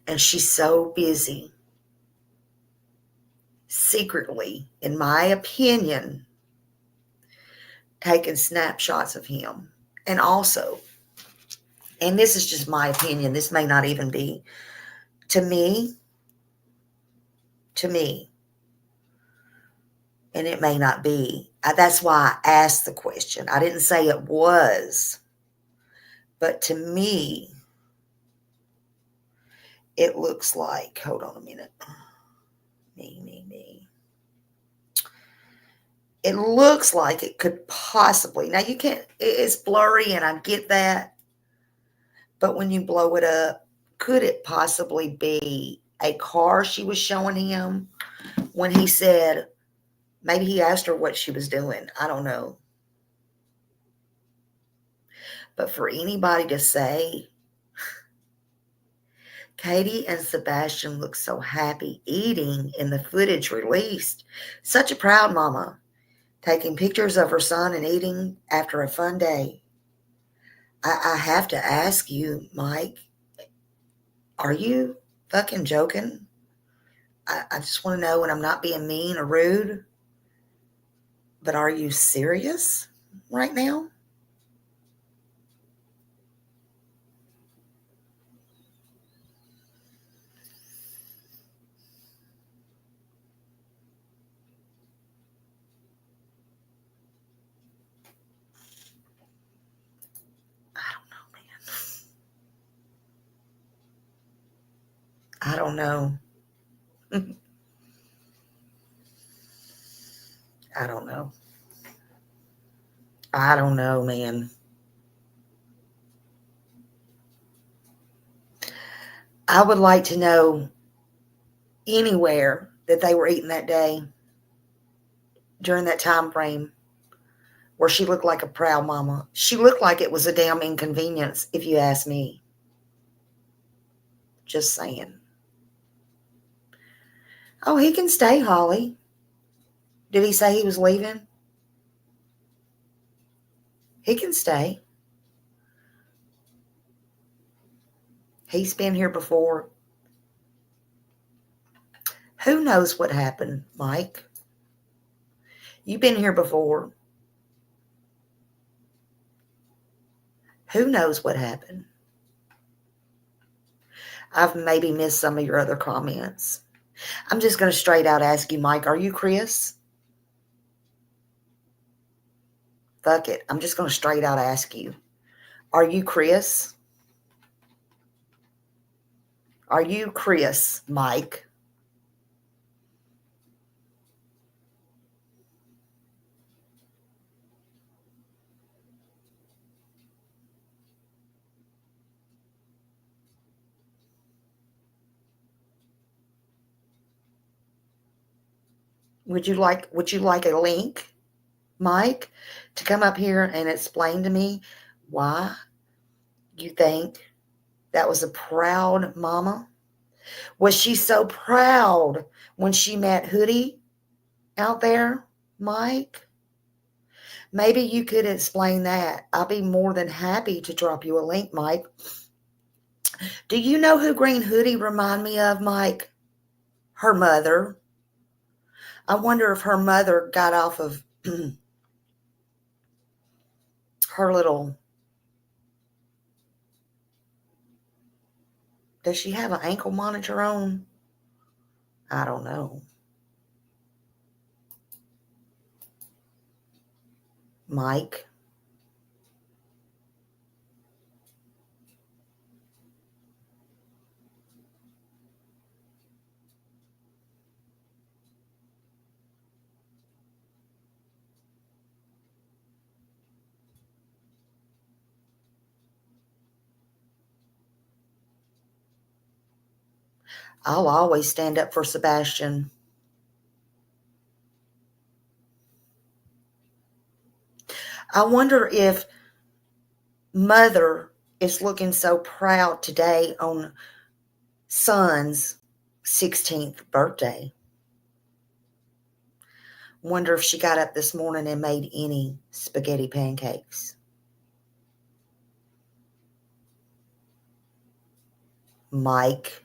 And she's so busy, secretly, in my opinion, taking snapshots of him. And also, and this is just my opinion, this may not even be, to me, and it may not be. That's why I asked the question. I didn't say it was, but to me, it looks like, hold on a minute. Me. It looks like it could possibly, now you can't, it's blurry and I get that, but when you blow it up, could it possibly be a car she was showing him when he said, maybe he asked her what she was doing? I don't know. But for anybody to say, Katie and Sebastian look so happy eating in the footage released. Such a proud mama, taking pictures of her son and eating after a fun day. I have to ask you, Mike, are you fucking joking? I just want to know, and I'm not being mean or rude, but are you serious right now? I don't know. I don't know. I don't know, man. I would like to know anywhere that they were eating that day during that time frame where she looked like a proud mama. She looked like it was a damn inconvenience, if you ask me. Just saying. Oh, he can stay, Holly. Did he say he was leaving? He can stay. He's been here before. Who knows what happened, Mike? You've been here before. Who knows what happened? I've maybe missed some of your other comments. I'm just going to straight out ask you, Mike, are you Chris? Fuck it. I'm just going to straight out ask you. Are you Chris? Are you Chris, Mike? Would you like a link, Mike, to come up here and explain to me why you think that was a proud mama? Was she so proud when she met Hoodie out there, Mike? Maybe you could explain that. I'll be more than happy to drop you a link, Mike. Do you know who Green Hoodie remind me of, Mike? Her mother. I wonder if her mother got off of her little, does she have an ankle monitor on? I don't know. Mike. I'll always stand up for Sebastian. I wonder if Mother is looking so proud today on Son's 16th birthday. Wonder if she got up this morning and made any spaghetti pancakes. Mike.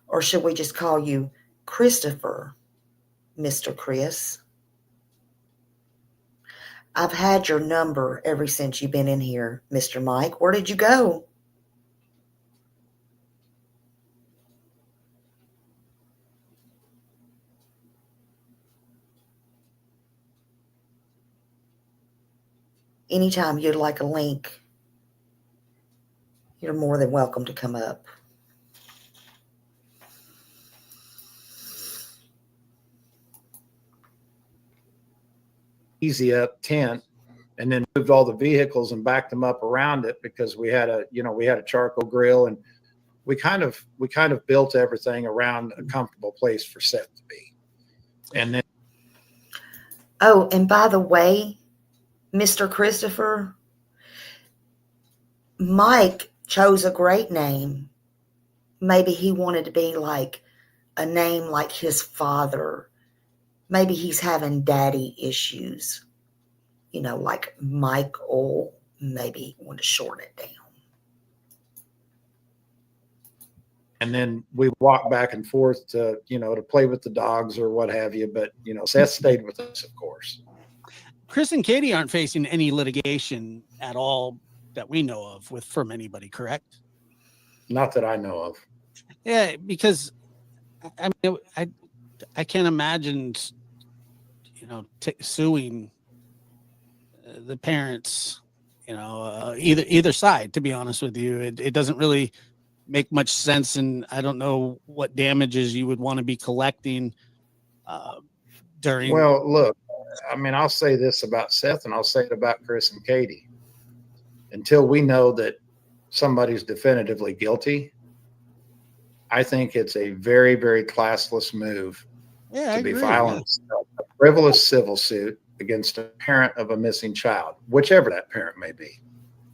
Or should we just call you Christopher, Mr. Chris? I've had your number ever since you've been in here, Mr. Mike. Where did you go? Anytime you'd like a link, you're more than welcome to come up.
Easy up tent, and then moved all the vehicles and backed them up around it because we had a charcoal grill, and we kind of built everything around a comfortable place for Seth to be. And then,
oh, and by the way, Mr. Christopher, Mike chose a great name. Maybe he wanted to be like a name like his father. Maybe he's having daddy issues, like Michael. Maybe he wanted to shorten it down.
And then we walked back and forth to play with the dogs or what have you. But, Seth stayed with us, of course.
Chris and Katie aren't facing any litigation at all that we know of from anybody, correct?
Not that I know of.
Yeah, because I mean, I can't imagine, suing the parents, either side. To be honest with you, it doesn't really make much sense, and I don't know what damages you would want to be collecting during.
Well, look, I mean, I'll say this about Seth, and I'll say it about Chris and Katie. Until we know that somebody's definitively guilty, I think it's a very, very classless move to be filing a frivolous civil suit against a parent of a missing child, whichever that parent may be.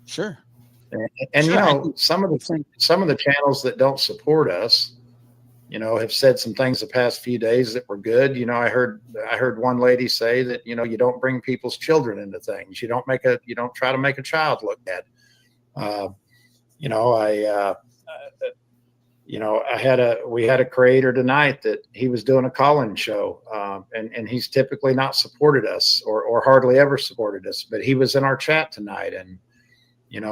Sure.
And sure. Some of the channels that don't support us, have said some things the past few days that were good. I heard one lady say that, you don't bring people's children into things. You don't try to make a child look bad. We had a creator tonight that he was doing a call-in show, and he's typically not supported us or hardly ever supported us, but he was in our chat tonight, and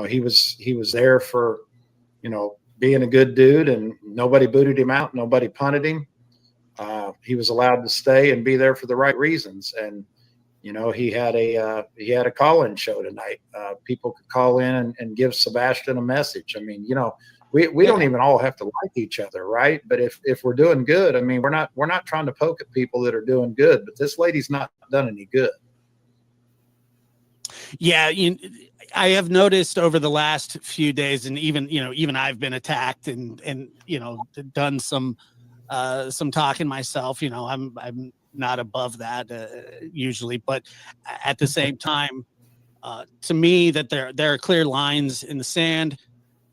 he was there for being a good dude, and nobody booted him out, nobody punted him. He was allowed to stay and be there for the right reasons, and he had a call-in show tonight. People could call in and give Sebastian a message. I mean, we don't even all have to like each other, right? But if we're doing good, I mean, we're not trying to poke at people that are doing good, but this lady's not done any good.
Yeah, I have noticed over the last few days, and even I've been attacked and done some talking myself. I'm not above that usually, but at the same time, to me, that there are clear lines in the sand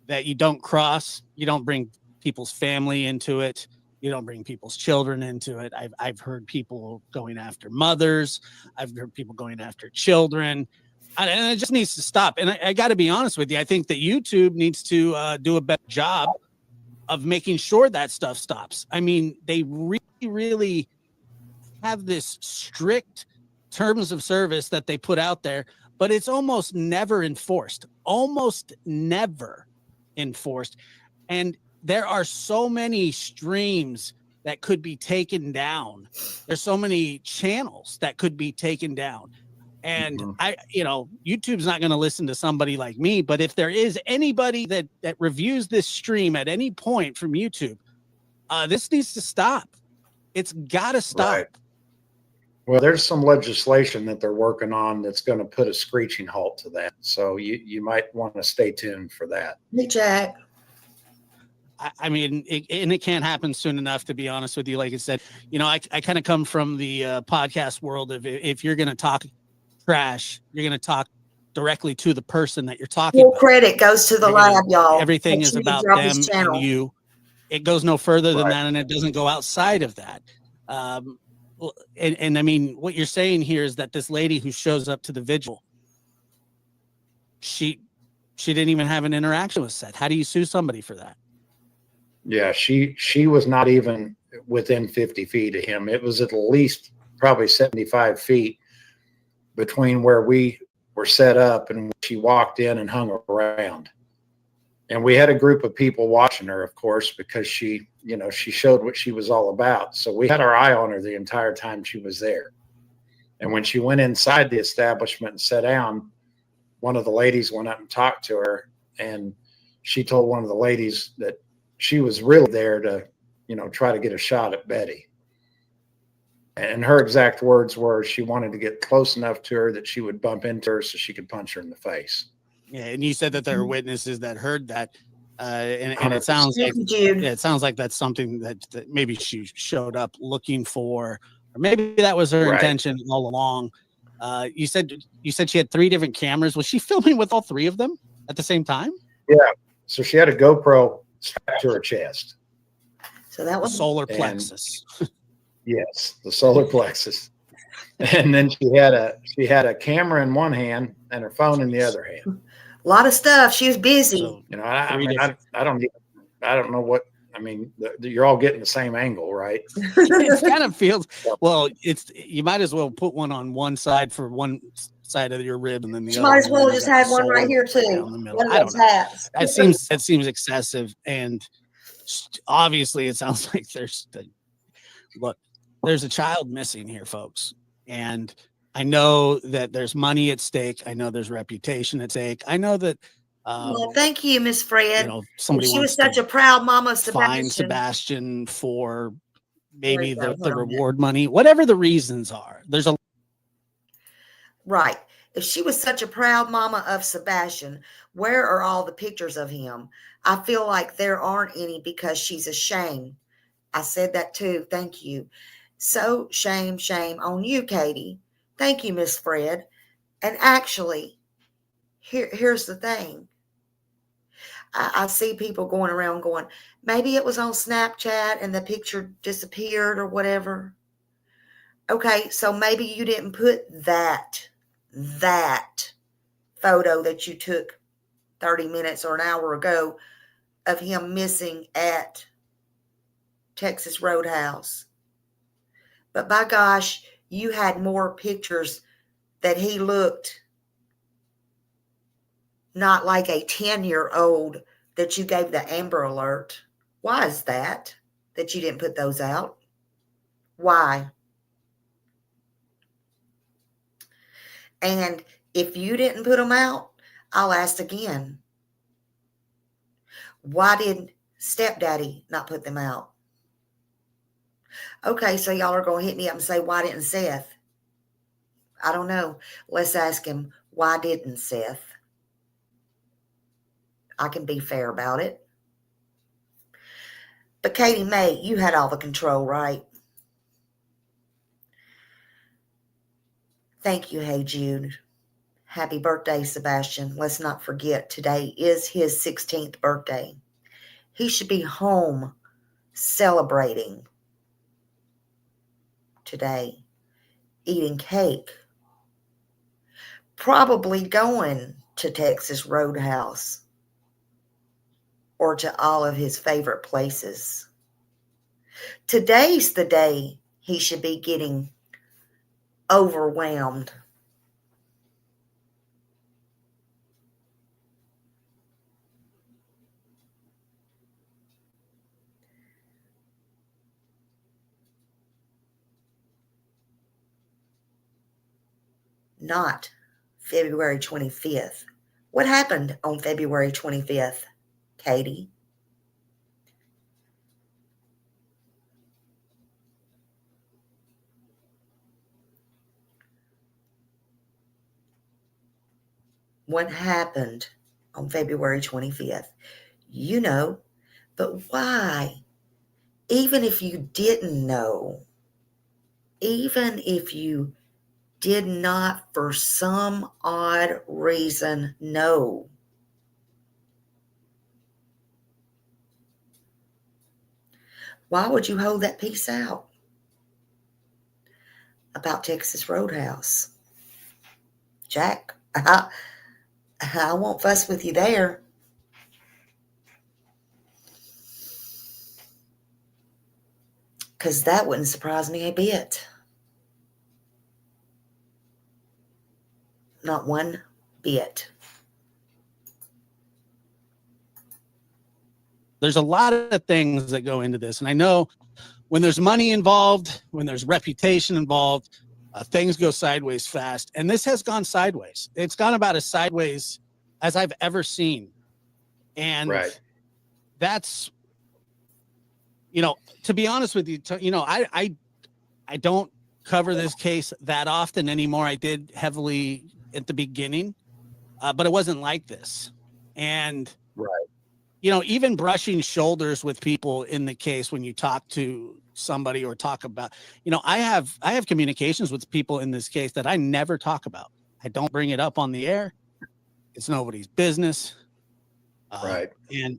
that you don't cross. You don't bring people's family into it. You don't bring people's children into it. I've heard people going after mothers. I've heard people going after children. And it just needs to stop. And I got to be honest with you. I think that YouTube needs to do a better job of making sure that stuff stops. I mean, they really, really have this strict terms of service that they put out there. but it's almost never enforced. Almost never enforced. And there are so many streams that could be taken down. There's so many channels that could be taken down. And YouTube's not going to listen to somebody like me, but if there is anybody that reviews this stream at any point from YouTube, this needs to stop. It's got to stop.
Right. Well, there's some legislation that they're working on that's going to put a screeching halt to that. So you might want to stay tuned for that.
Hey, Jack.
I mean, it can't happen soon enough, to be honest with you. Like I said, I kind of come from the podcast world of if you're going to talk trash, you're going to talk directly to the person that you're talking about.
Credit goes to the lab, y'all.
Everything is about them and you. It goes no further than that, and it doesn't go outside of that. And I mean, what you're saying here is that this lady who shows up to the vigil, she didn't even have an interaction with Seth. How do you sue somebody for that?
Yeah, she was not even within 50 feet of him. It was at least probably 75 feet between where we were set up and she walked in and hung around. And we had a group of people watching her, of course, because she showed what she was all about. So we had our eye on her the entire time she was there. And when she went inside the establishment and sat down, one of the ladies went up and talked to her, and she told one of the ladies that she was really there to, try to get a shot at Betty. And her exact words were she wanted to get close enough to her that she would bump into her so she could punch her in the face.
Yeah, and you said that there are witnesses that heard that, and it sounds like that's something that maybe she showed up looking for, or maybe that was her intention all along. You said she had 3 different cameras. Was she filming with all 3 of them at the same time?
Yeah. So she had a GoPro strapped to her chest.
So that was
solar plexus.
Yes, the solar plexus. And then she had a camera in one hand and her phone in the other hand.
A lot of stuff. She was busy.
So, I don't know what. I mean, you're all getting the same angle, right?
It kind of feels. Well, you might as well put one on one side for one side of your rib, and then the other.
Might as well just have one right here too. One of those hats.
That seems excessive, and obviously, it sounds like there's a child missing here, folks, and I know that there's money at stake. I know there's reputation at stake. I know that.
Well, thank you, Miss Fred.
Somebody
she was such a proud mama of Sebastian.
Find Sebastian for maybe the reward money, whatever the reasons are. There's a
right. If she was such a proud mama of Sebastian, where are all the pictures of him? I feel like there aren't any because she's ashamed. I said that too. Thank you. So shame on you, Katie. Thank you, Miss Fred. And actually, here's the thing. I see people going around going, maybe it was on Snapchat and the picture disappeared or whatever. Okay, so maybe you didn't put that photo that you took 30 minutes or an hour ago of him missing at Texas Roadhouse. But by gosh, you had more pictures that he looked not like a 10-year-old that you gave the Amber Alert. Why is that you didn't put those out? Why? And if you didn't put them out, I'll ask again. Why did stepdaddy not put them out? Okay, so y'all are going to hit me up and say, why didn't Seth? I don't know. Let's ask him, why didn't Seth? I can be fair about it. But Katie Mae, you had all the control, right? Thank you, Hey Jude. Happy birthday, Sebastian. Let's not forget, today is his 16th birthday. He should be home celebrating today, eating cake, probably going to Texas Roadhouse or to all of his favorite places. Today's the day he should be getting overwhelmed not February 25th. What happened on February 25th, Katie? What happened on February 25th? You know, but why? Even if you didn't know, even if you did not for some odd reason know, why would you hold that piece out about Texas Roadhouse? Jack, I won't fuss with you there. Because that wouldn't surprise me a bit. Not one bit.
There's a lot of things that go into this. And I know when there's money involved, when there's reputation involved, things go sideways fast. And this has gone sideways. It's gone about as sideways as I've ever seen. And
Right.
That's, you know, to be honest with you, you know, I don't cover this case that often anymore. I did heavily at the beginning, but it wasn't like this. And,
Right.
you know, even brushing shoulders with people in the case when you talk to somebody or talk about, you know, I have communications with people in this case that I never talk about. I don't bring it up on the air. It's nobody's business.
Right.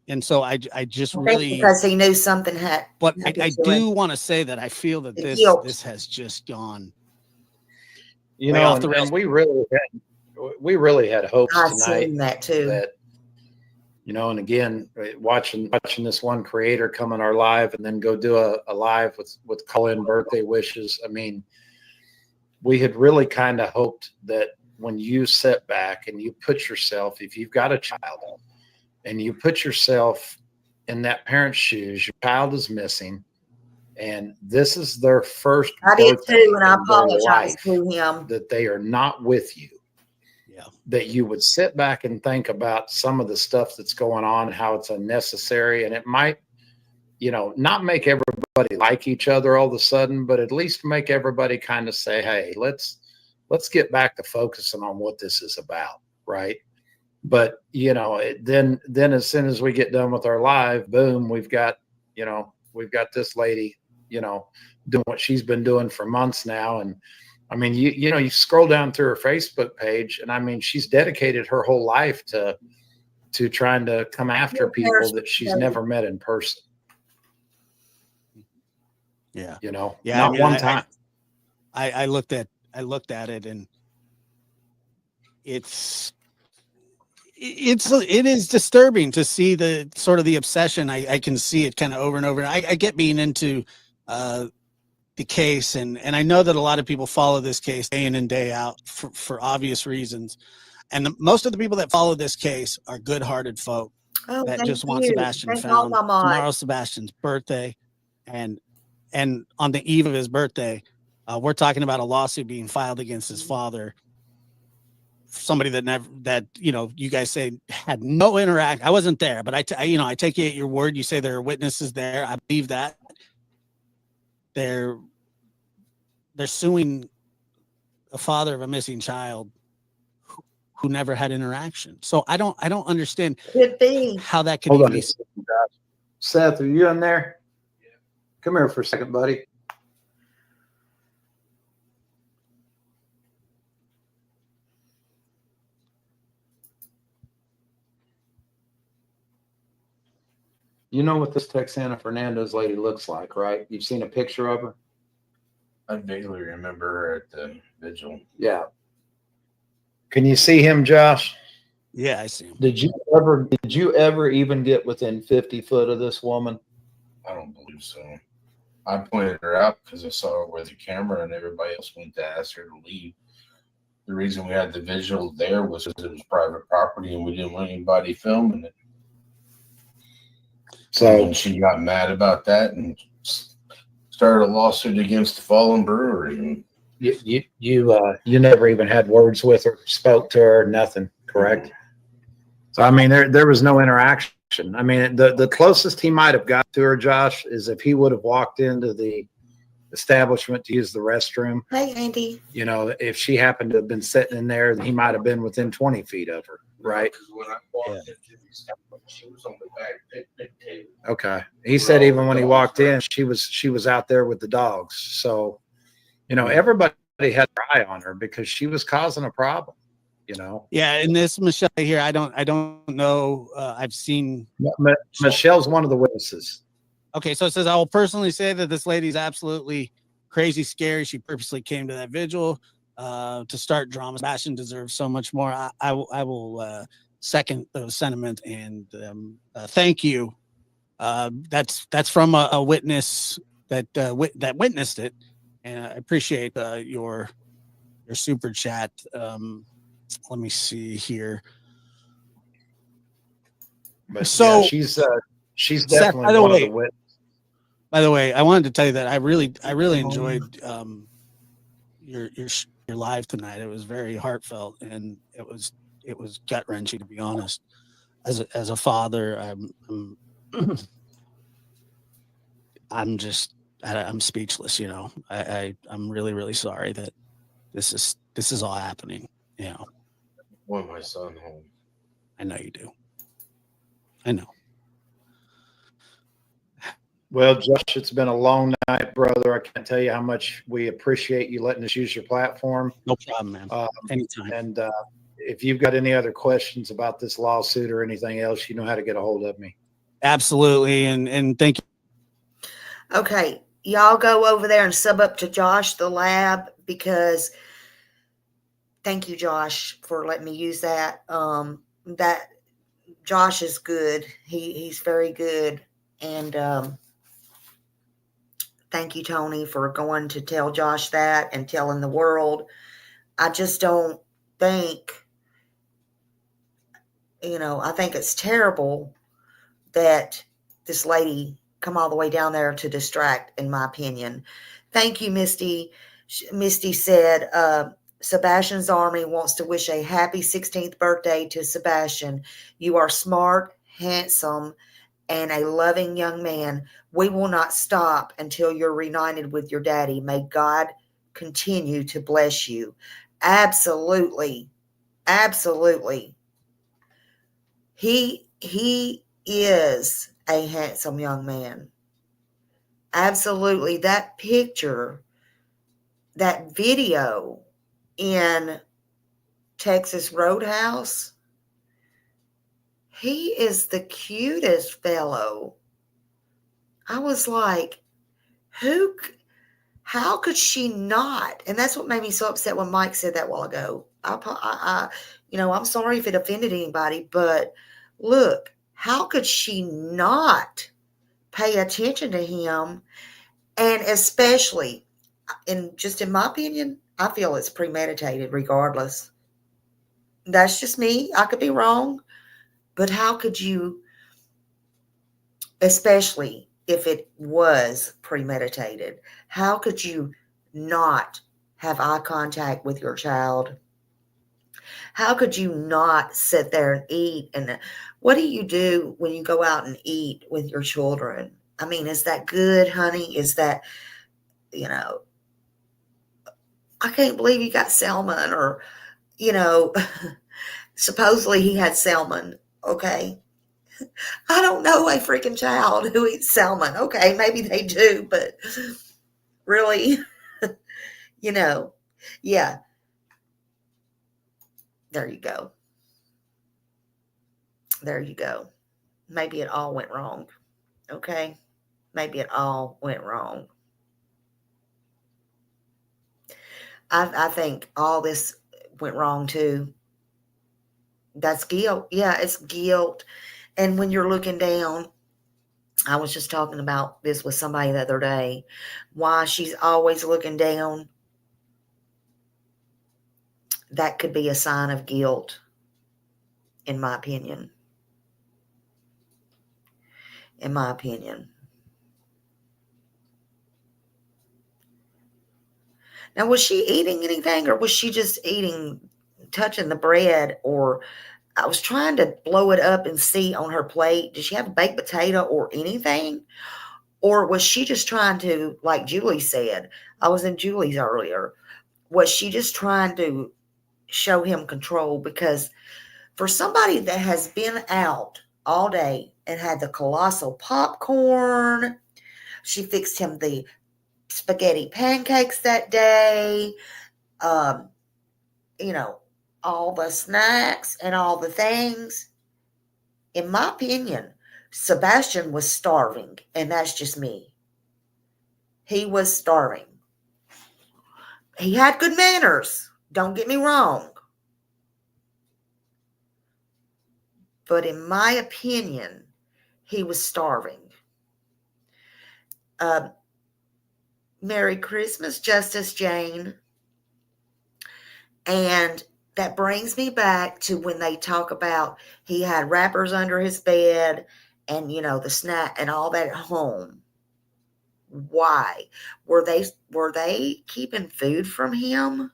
And so I just
I think
really,
because he knew something had.
but I do want to say that I feel that
The guilt.
this has just gone,
You
way
know,
off the rails.
and we really had hopes
I
tonight
seen that too.
that, you know, and again, watching this one creator come on our live and then go do a live with call-in birthday wishes. I mean, we had really kind of hoped that when you sit back and you put yourself, if you've got a child and you put yourself in that parent's shoes, your child is missing, and this is their first
I did
birthday
too, and I
in their
apologize
life,
to him.
that they are not with you.
Yeah.
That you would sit back and think about some of the stuff that's going on and how it's unnecessary. And it might, you know, not make everybody like each other all of a sudden, but at least make everybody kind of say, hey, let's get back to focusing on what this is about. Right. But, you know, then as soon as we get done with our live, boom, we've got this lady, you know, doing what she's been doing for months now. And I mean, you know, you scroll down through her Facebook page, and I mean, she's dedicated her whole life to trying to come after people that she's never met in person.
Yeah.
You know,
yeah,
not
I mean,
one time.
I looked at it, and it is disturbing to see the sort of the obsession. I can see it kind of over and over. I get being into the case, and I know that a lot of people follow this case day in and day out for obvious reasons. And most of the people that follow this case are good-hearted folk that just want Sebastian found. Tomorrow's Sebastian's birthday, and on the eve of his birthday, we're talking about a lawsuit being filed against his father. Somebody that you know, you guys say had no interact. I wasn't there, but I take you at your word. You say there are witnesses there. I believe that. They're suing a father of a missing child who never had interaction. So I don't understand how that could even be.
Seth, are you in there? Yeah. Come here for a second, buddy. You know what this Texana Fernandez lady looks like, right? You've seen a picture of her?
I vaguely remember her at the Vigil.
Yeah. Can you see him, Josh?
Yeah, I see him.
Did you ever even get within 50 foot of this woman?
I don't believe so. I pointed her out because I saw her with the camera, and everybody else went to ask her to leave. The reason we had the Vigil there was because it was private property, and we didn't want anybody filming it. So and she got mad about that and started a lawsuit against the Fallen Brewery. And
You never even had words with her, spoke to her, nothing, correct? So I mean, there was no interaction. I mean, the closest he might have got to her, Josh, is if he would have walked into the establishment to use the restroom.
Hey, Andy.
You know, if she happened to have been sitting in there, he might have been within 20 feet of her, right?
When I walked into the establishment, she was on the back picnic table.
Okay. He said even when he walked in, she was out there with the dogs. So, you know, everybody had their eye on her because she was causing a problem. You know.
Yeah, and this Michelle here, I don't know. I've seen
Michelle's one of the witnesses.
Okay, so it says I will personally say that this lady's absolutely crazy scary. She purposely came to that vigil to start drama. Sebastian deserves so much more. I will second those sentiment and thank you. That's from a witness that witnessed it, and I appreciate your super chat. Let me see here.
But
so
yeah, she's
Seth,
definitely one of the witnesses.
By the way, I wanted to tell you that I really enjoyed your live tonight. It was very heartfelt and it was gut wrenching, to be honest. As a father, I'm speechless. You know, I'm really sorry that this is all happening. You know,
I want my son home.
I know you do. I know.
Well, Josh, it's been a long night, brother. I can't tell you how much we appreciate you letting us use your platform.
No problem, man. Anytime.
And if you've got any other questions about this lawsuit or anything else, you know how to get a hold of me.
Absolutely. And thank you.
Okay. Y'all go over there and sub up to Josh the Lab, because thank you, Josh, for letting me use that. That Josh is good. He's very good. And thank you, Tony, for going to tell Josh that and telling the world. I just don't think, I think it's terrible that this lady come all the way down there to distract, in my opinion. Thank you, Misty. Misty said, Sebastian's Army wants to wish a happy 16th birthday to Sebastian. You are smart, handsome, and a loving young man. We will not stop until you're reunited with your daddy. May God continue to bless you. Absolutely. Absolutely. He is a handsome young man. Absolutely. That picture, that video in Texas Roadhouse, he is the cutest fellow. I was like, how could she not? And that's what made me so upset when Mike said that a while ago. I'm sorry if it offended anybody, but look, how could she not pay attention to him? And especially, in my opinion, I feel it's premeditated regardless. That's just me. I could be wrong. But how could you, especially if it was premeditated, how could you not have eye contact with your child? How could you not sit there and eat? And what do you do when you go out and eat with your children? I mean, is that good, honey? Is that, I can't believe you got salmon, or, supposedly he had salmon. Okay. I don't know a freaking child who eats salmon. Okay, maybe they do, but really, yeah. There you go. There you go. Maybe it all went wrong. Okay. Maybe it all went wrong. I think all this went wrong too. That's guilt. Yeah, it's guilt. And when you're looking down, I was just talking about this with somebody the other day, why she's always looking down. That could be a sign of guilt, in my opinion. In my opinion. Now, was she eating anything, or was she just touching the bread? Or I was trying to blow it up and see on her plate, did she have a baked potato or anything? Or was she just trying to, like Julie said, I was in Julie's earlier, was she just trying to show him control? Because for somebody that has been out all day and had the colossal popcorn, she fixed him the spaghetti pancakes that day, um, you know, all the snacks and all the things. In my opinion, Sebastian was starving, and that's just me. He was starving. He had good manners, don't get me wrong. But in my opinion, he was starving. Merry Christmas, Justice Jane. And that brings me back to when they talk about he had wrappers under his bed and, the snack and all that at home. Why? Were they keeping food from him?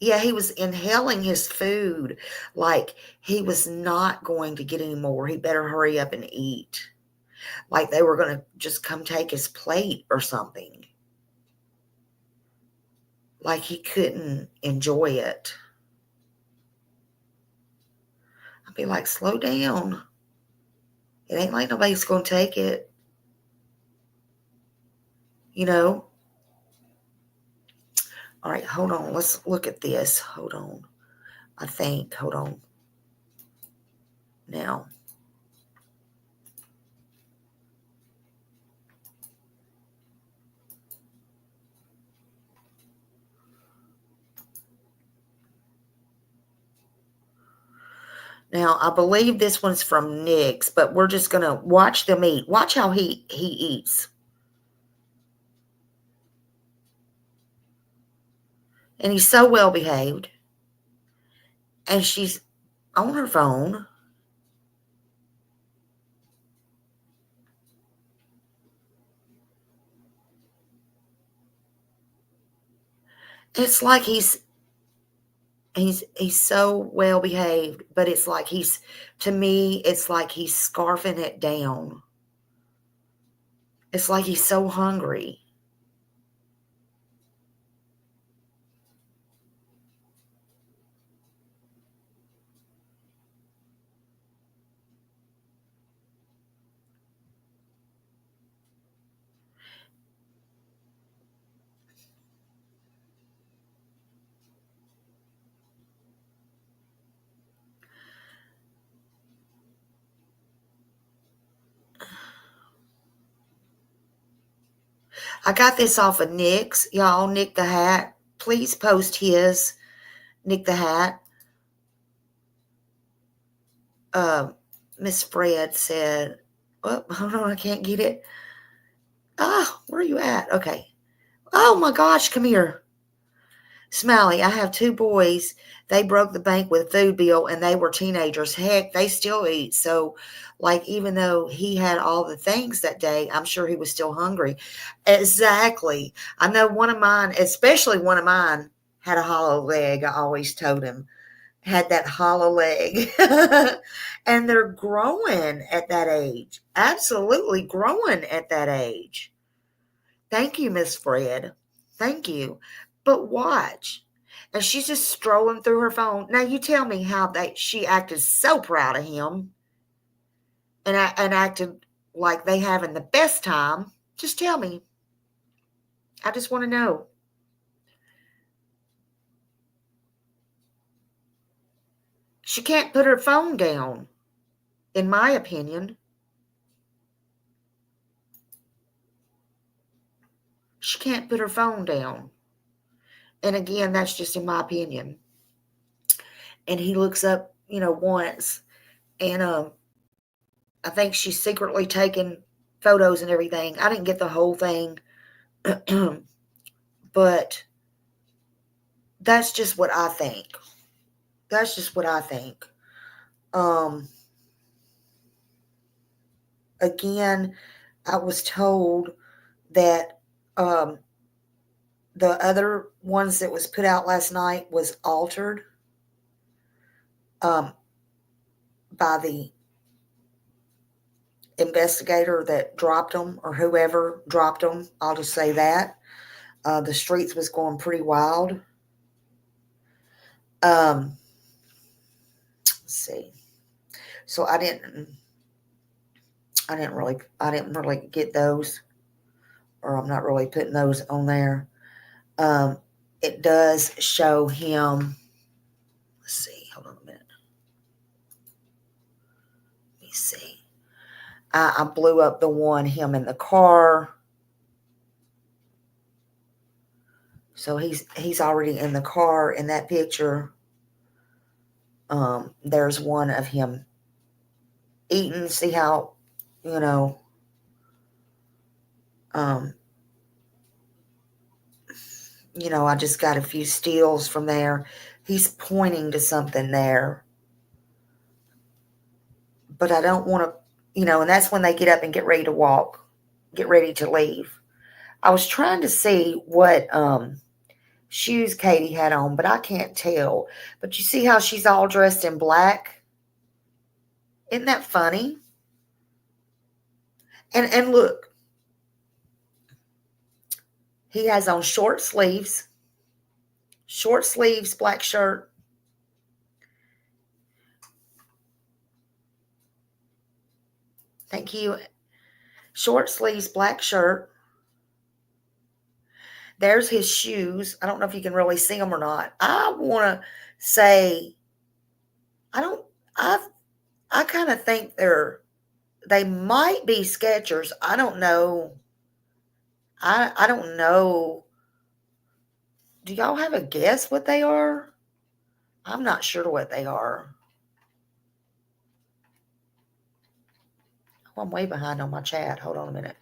Yeah, he was inhaling his food like he was not going to get any more. He better hurry up and eat. Like they were going to just come take his plate or something. Like he couldn't enjoy it. I'd be like, slow down. It ain't like nobody's going to take it. All right, hold on. Let's look at this. Hold on. Hold on. Now, I believe this one's from Nick's, but we're just going to watch them eat. Watch how he eats. And he's so well behaved. And she's on her phone. It's like he's so well behaved, but it's like to me, it's like he's scarfing it down. It's like he's so hungry. I got this off of Nick's, y'all. Nick the Hat. Please post his. Nick the Hat. Miss Fred said, oh, hold on, I can't get it. Where are you at? Okay. Oh my gosh, come here. Smiley, I have 2 boys. They broke the bank with a food bill and they were teenagers. Heck, they still eat. So, like, even though he had all the things that day, I'm sure he was still hungry. Exactly. I know one of mine, especially one of mine, had a hollow leg. I always told him. Had that hollow leg. And they're growing at that age. Absolutely growing at that age. Thank you, Miss Fred. Thank you. But watch. And she's just strolling through her phone. Now you tell me how she acted so proud of him and acted like they having the best time. Just tell me. I just want to know. She can't put her phone down, in my opinion. She can't put her phone down. And again, that's just in my opinion. And he looks up, once. And I think she's secretly taking photos and everything. I didn't get the whole thing. But that's just what I think. That's just what I think. again, I was told that the other ones that was put out last night was altered by the investigator that dropped them, or whoever dropped them. I'll just say that. The streets was going pretty wild. Let's see. So I didn't really get those, or I'm not really putting those on there. It does show him. Let's see. Hold on a minute. Let me see. I blew up the one, him in the car. So he's already in the car in that picture. There's one of him eating. See how, I just got a few steals from there. He's pointing to something there. But I don't want to, and that's when they get up and get ready to walk, get ready to leave. I was trying to see what shoes Katie had on, but I can't tell. But you see how she's all dressed in black? Isn't that funny? And look, he has on short sleeves, black shirt. Thank you. Short sleeves, black shirt. There's his shoes. I don't know if you can really see them or not. I want to say, I kind of think they might be Skechers. I don't know. I don't know. Do y'all have a guess what they are? I'm not sure what they are. Oh, I'm way behind on my chat. Hold on a minute.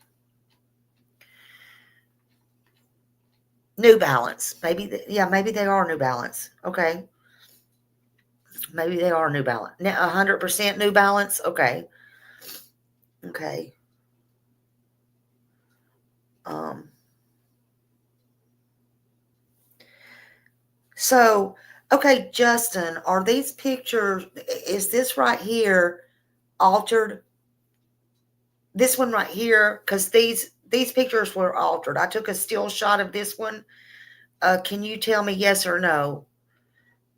New Balance. Maybe they are New Balance. Okay. Maybe they are New Balance. 100% New Balance. Okay. Okay. So, okay, Justin, are these pictures, is this right here altered? This one right here, because these pictures were altered. I took a still shot of this one. Can you tell me yes or no?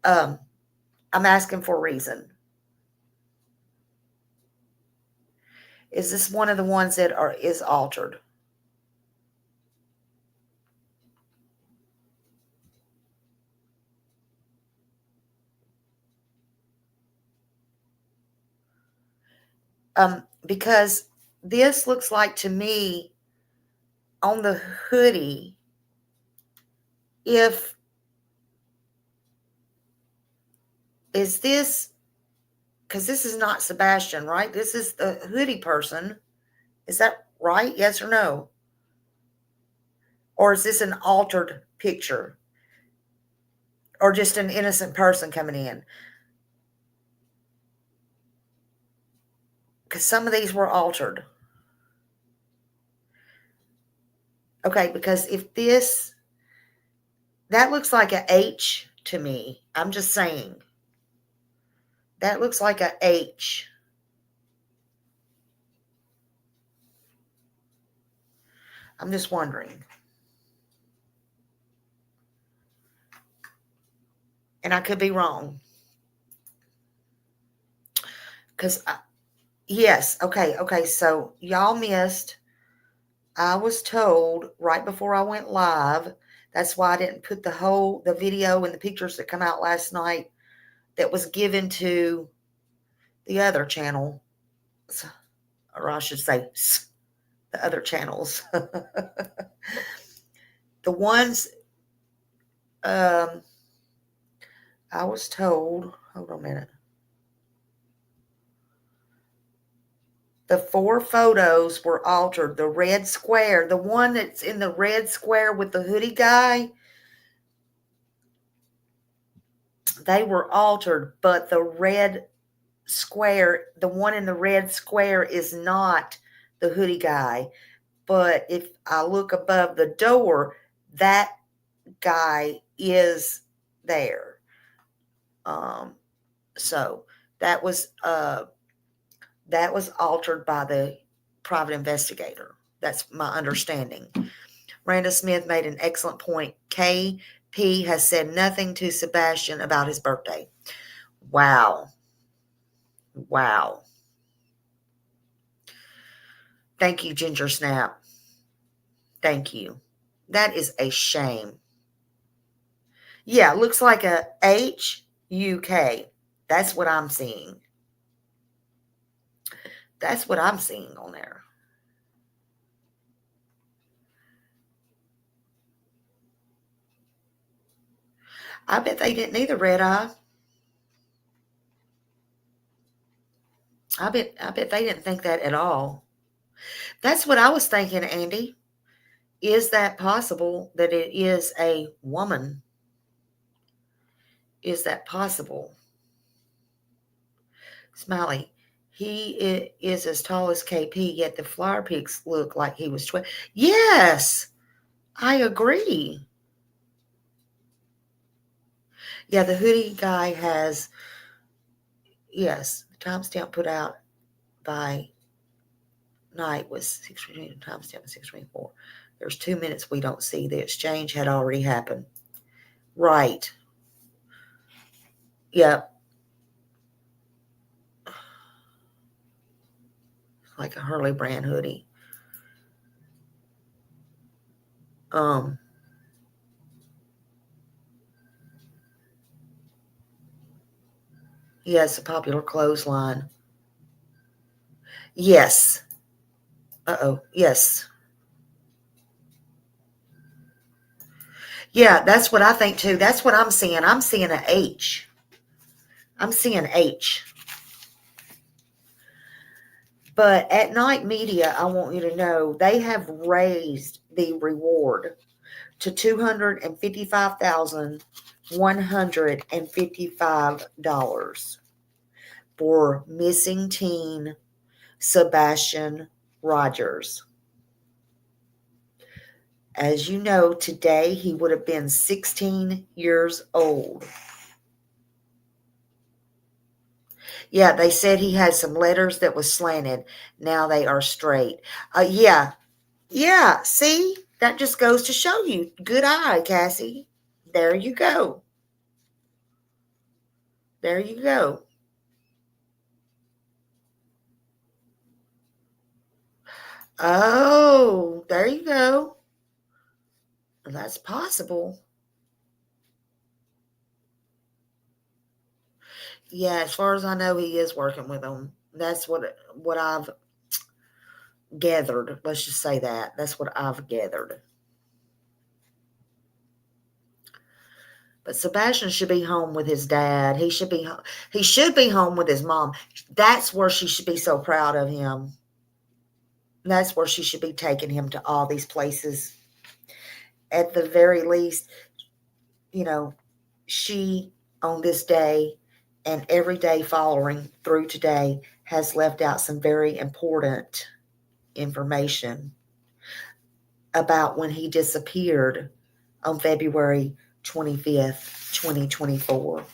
I'm asking for a reason. Is this one of the ones that is altered? Because this looks like to me on the hoodie, is this, because this is not Sebastian, right? This is the hoodie person. Is that right? Yes or no? Or is this an altered picture? Or just an innocent person coming in? Because some of these were altered. Okay, because if that looks like a H to me. I'm just saying. That looks like a H. I'm just wondering. And I could be wrong. Because, yes, okay. So y'all missed. I was told right before I went live. That's why I didn't put the video and the pictures that come out last night that was given to the other channel. Or I should say the other channels. The ones I was told, hold on a minute. The 4 photos were altered. The red square, the one that's in the red square with the hoodie guy, they were altered, but the red square, the one in the red square is not the hoodie guy. But if I look above the door, that guy is there. So that was altered by the private investigator. That's my understanding. Randa Smith made an excellent point. KP has said nothing to Sebastian about his birthday. Wow. Thank you, Ginger Snap. Thank you. That is a shame. Yeah, looks like a HUK. That's what I'm seeing. That's what I'm seeing on there. I bet they didn't either, Red Eye. I bet they didn't think that at all. That's what I was thinking, Andy. Is that possible that it is a woman? Is that possible? Smiley, he is as tall as KP, yet the flower pics look like he was 12. Yes, I agree. Yeah, the hoodie guy has, yes, the timestamp put out by night was 6:20, timestamp was 6:24. There's 2 minutes we don't see. The exchange had already happened. Right. Yep. Like a Hurley brand hoodie. Yes, a popular clothesline. Yes. Yes. Yeah, that's what I think too. That's what I'm seeing. I'm seeing an H. I'm seeing H. But at Night Media, I want you to know they have raised the reward to $255,155 for missing teen Sebastian Rogers. As you know, today he would have been 16 years old. Yeah, they said he had some letters that was slanted. Now they are straight. Yeah, see? That just goes to show you. Good eye, Cassie. There you go. There you go. Oh, there you go. That's possible. Yeah, as far as I know, he is working with them. That's what I've gathered. Let's just say that. That's what I've gathered. But Sebastian should be home with his dad. He should be home with his mom. That's where she should be so proud of him. That's where she should be taking him to all these places. At the very least, she on this day and every day following through today has left out some very important information about when he disappeared on February 25th, 2024.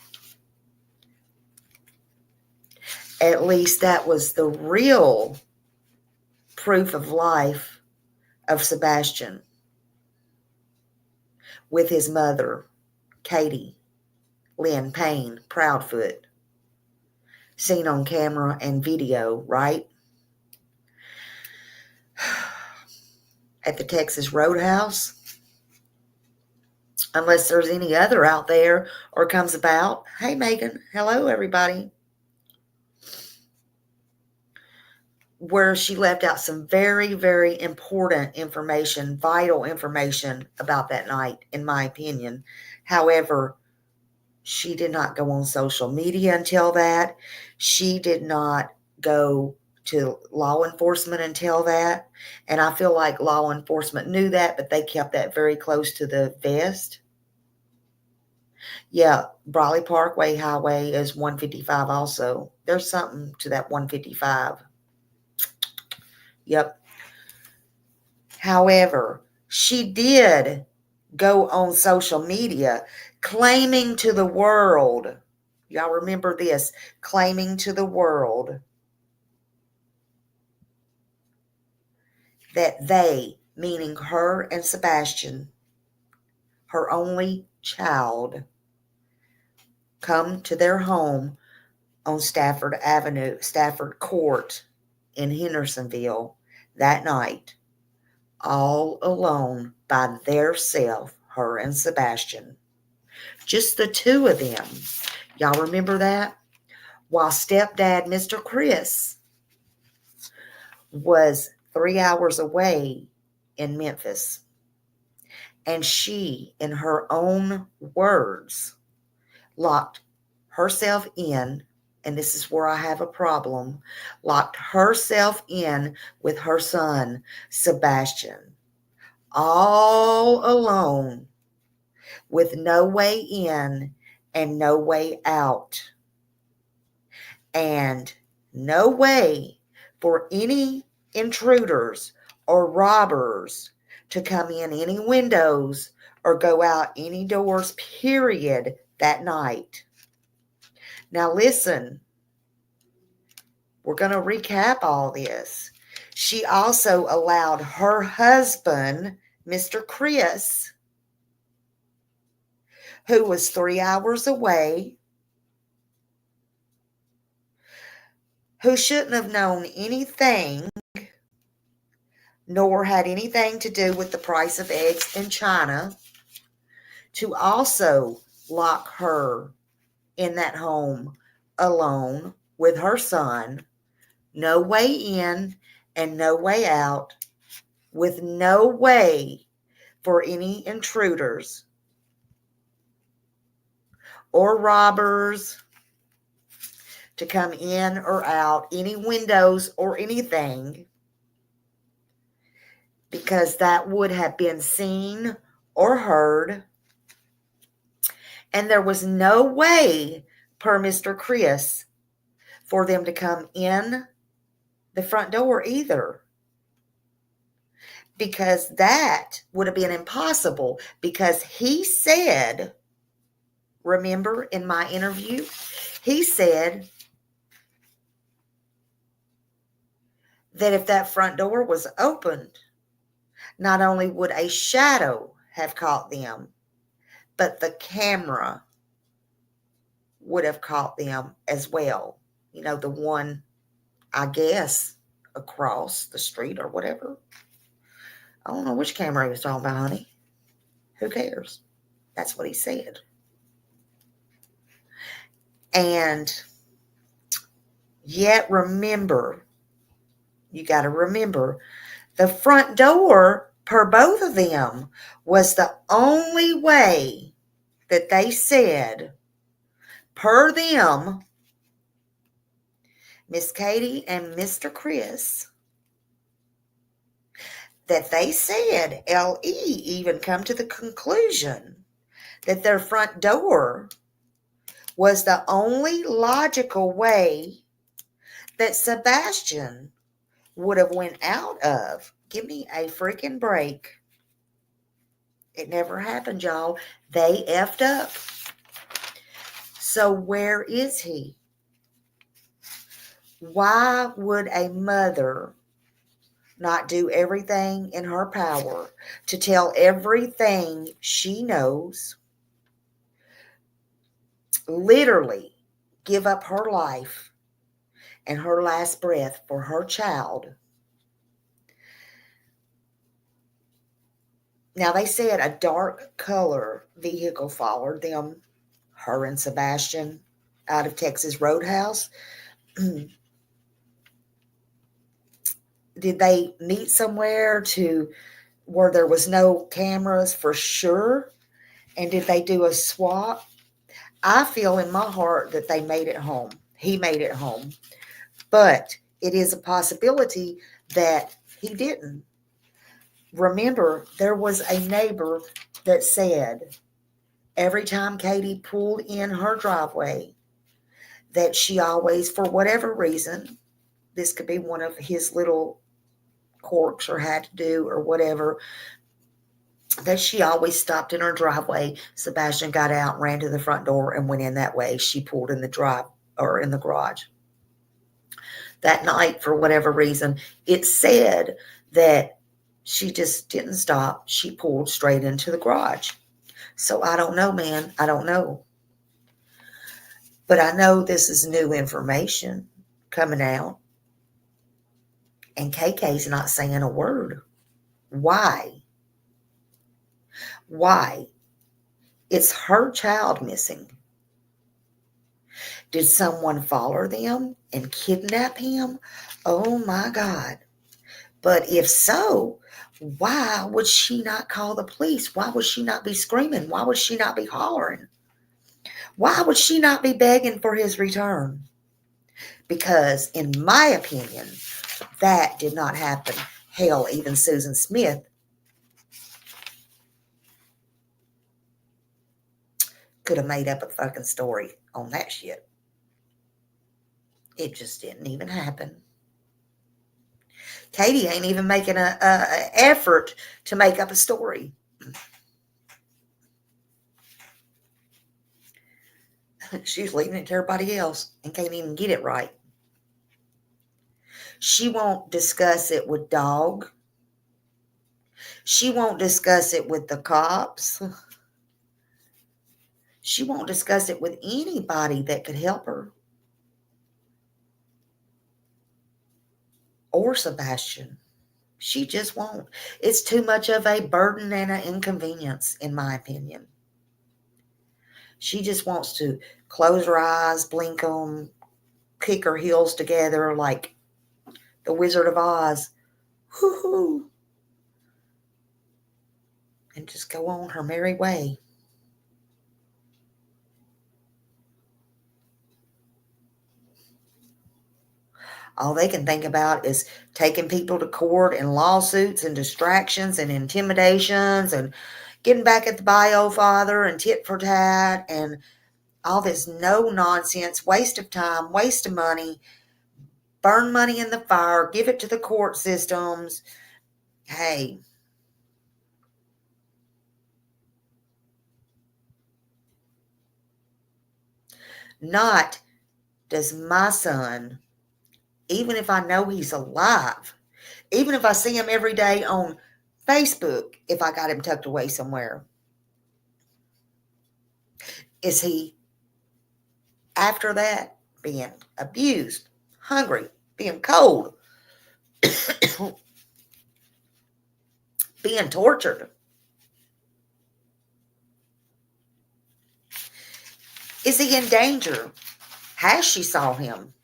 At least that was the real proof of life of Sebastian with his mother, Katie Lynn Payne Proudfoot, seen on camera and video, right? At the Texas Roadhouse. Unless there's any other out there or comes about. Hey, Megan. Hello, everybody. Where she left out some very, very important information, vital information about that night, in my opinion. However, she did not go on social media until that. She did not go to law enforcement until that. And I feel like law enforcement knew that, but they kept that very close to the vest. Yeah, Brawley Parkway Highway is 155 also. There's something to that 155. Yep. However, she did go on social media claiming to the world, y'all remember this, claiming to the world that they, meaning her and Sebastian, her only child, come to their home on Stafford Avenue, Stafford Court in Hendersonville that night, all alone by theirself, her and Sebastian. Just the two of them. Y'all remember that? While stepdad, Mr. Chris, was 3 hours away in Memphis. And she, in her own words, locked herself in, and this is where I have a problem, locked herself in with her son, Sebastian, all alone, with no way in and no way out, and no way for any intruders or robbers to come in any windows or go out any doors, period, that night. Now listen, we're going to recap all this. She also allowed her husband, Mr. Chris, who was 3 hours away, who shouldn't have known anything, nor had anything to do with the price of eggs in China, to also lock her in that home alone with her son, no way in and no way out, with no way for any intruders or robbers to come in or out, any windows or anything, because that would have been seen or heard. And there was no way, per Mr. Chris, for them to come in the front door either, because that would have been impossible, because he said, remember in my interview, he said that if that front door was opened, not only would a shadow have caught them, but the camera would have caught them as well. You know, the one, I guess, across the street or whatever. I don't know which camera he was talking about, honey. Who cares? That's what he said. And yet remember, you got to remember, the front door, per both of them, was the only way that they said, per them, Miss Katie and Mr. Chris, that they said, LE even come to the conclusion that their front door was the only logical way that Sebastian would have went out of. Give me a freaking break. It never happened, y'all. They effed up. So where is he? Why would a mother not do everything in her power to tell everything she knows, literally give up her life and her last breath for her child? Now, they said a dark color vehicle followed them, her and Sebastian, out of Texas Roadhouse. Did they meet somewhere to where there was no cameras for sure? And did they do a swap? I feel in my heart that they made it home. He made it home. But it is a possibility that he didn't. Remember, there was a neighbor that said every time Katie pulled in her driveway, that she always, for whatever reason, this could be one of his little corks or had to do or whatever, that she always stopped in her driveway. Sebastian got out, ran to the front door, and went in that way. She pulled in the drive or in the garage. That night, for whatever reason, it said that she just didn't stop. She pulled straight into the garage. So I don't know, man. I don't know. But I know this is new information coming out. And KK's not saying a word. Why? Why? It's her child missing. Did someone follow them and kidnap him? Oh my God. But if so, why would she not call the police? Why would she not be screaming? Why would she not be hollering? Why would she not be begging for his return? Because in my opinion, that did not happen. Hell, even Susan Smith could have made up a fucking story on that shit. It just didn't even happen. Katie ain't even making an effort to make up a story. She's leaving it to everybody else and can't even get it right. She won't discuss it with Dog. She won't discuss it with the cops. She won't discuss it with anybody that could help her. Or Sebastian. She just won't. It's too much of a burden and an inconvenience, in my opinion. She just wants to close her eyes, blink them, kick her heels together like the Wizard of Oz. Whoo-hoo. And just go on her merry way. All they can think about is taking people to court and lawsuits and distractions and intimidations and getting back at the bio father and tit for tat and all this no nonsense, waste of time, waste of money, burn money in the fire, give it to the court systems. Hey, not does my son, even if I know he's alive, even if I see him every day on Facebook, if I got him tucked away somewhere, is he, after that, being abused, hungry, being cold, being tortured? Is he in danger? Has she saw him?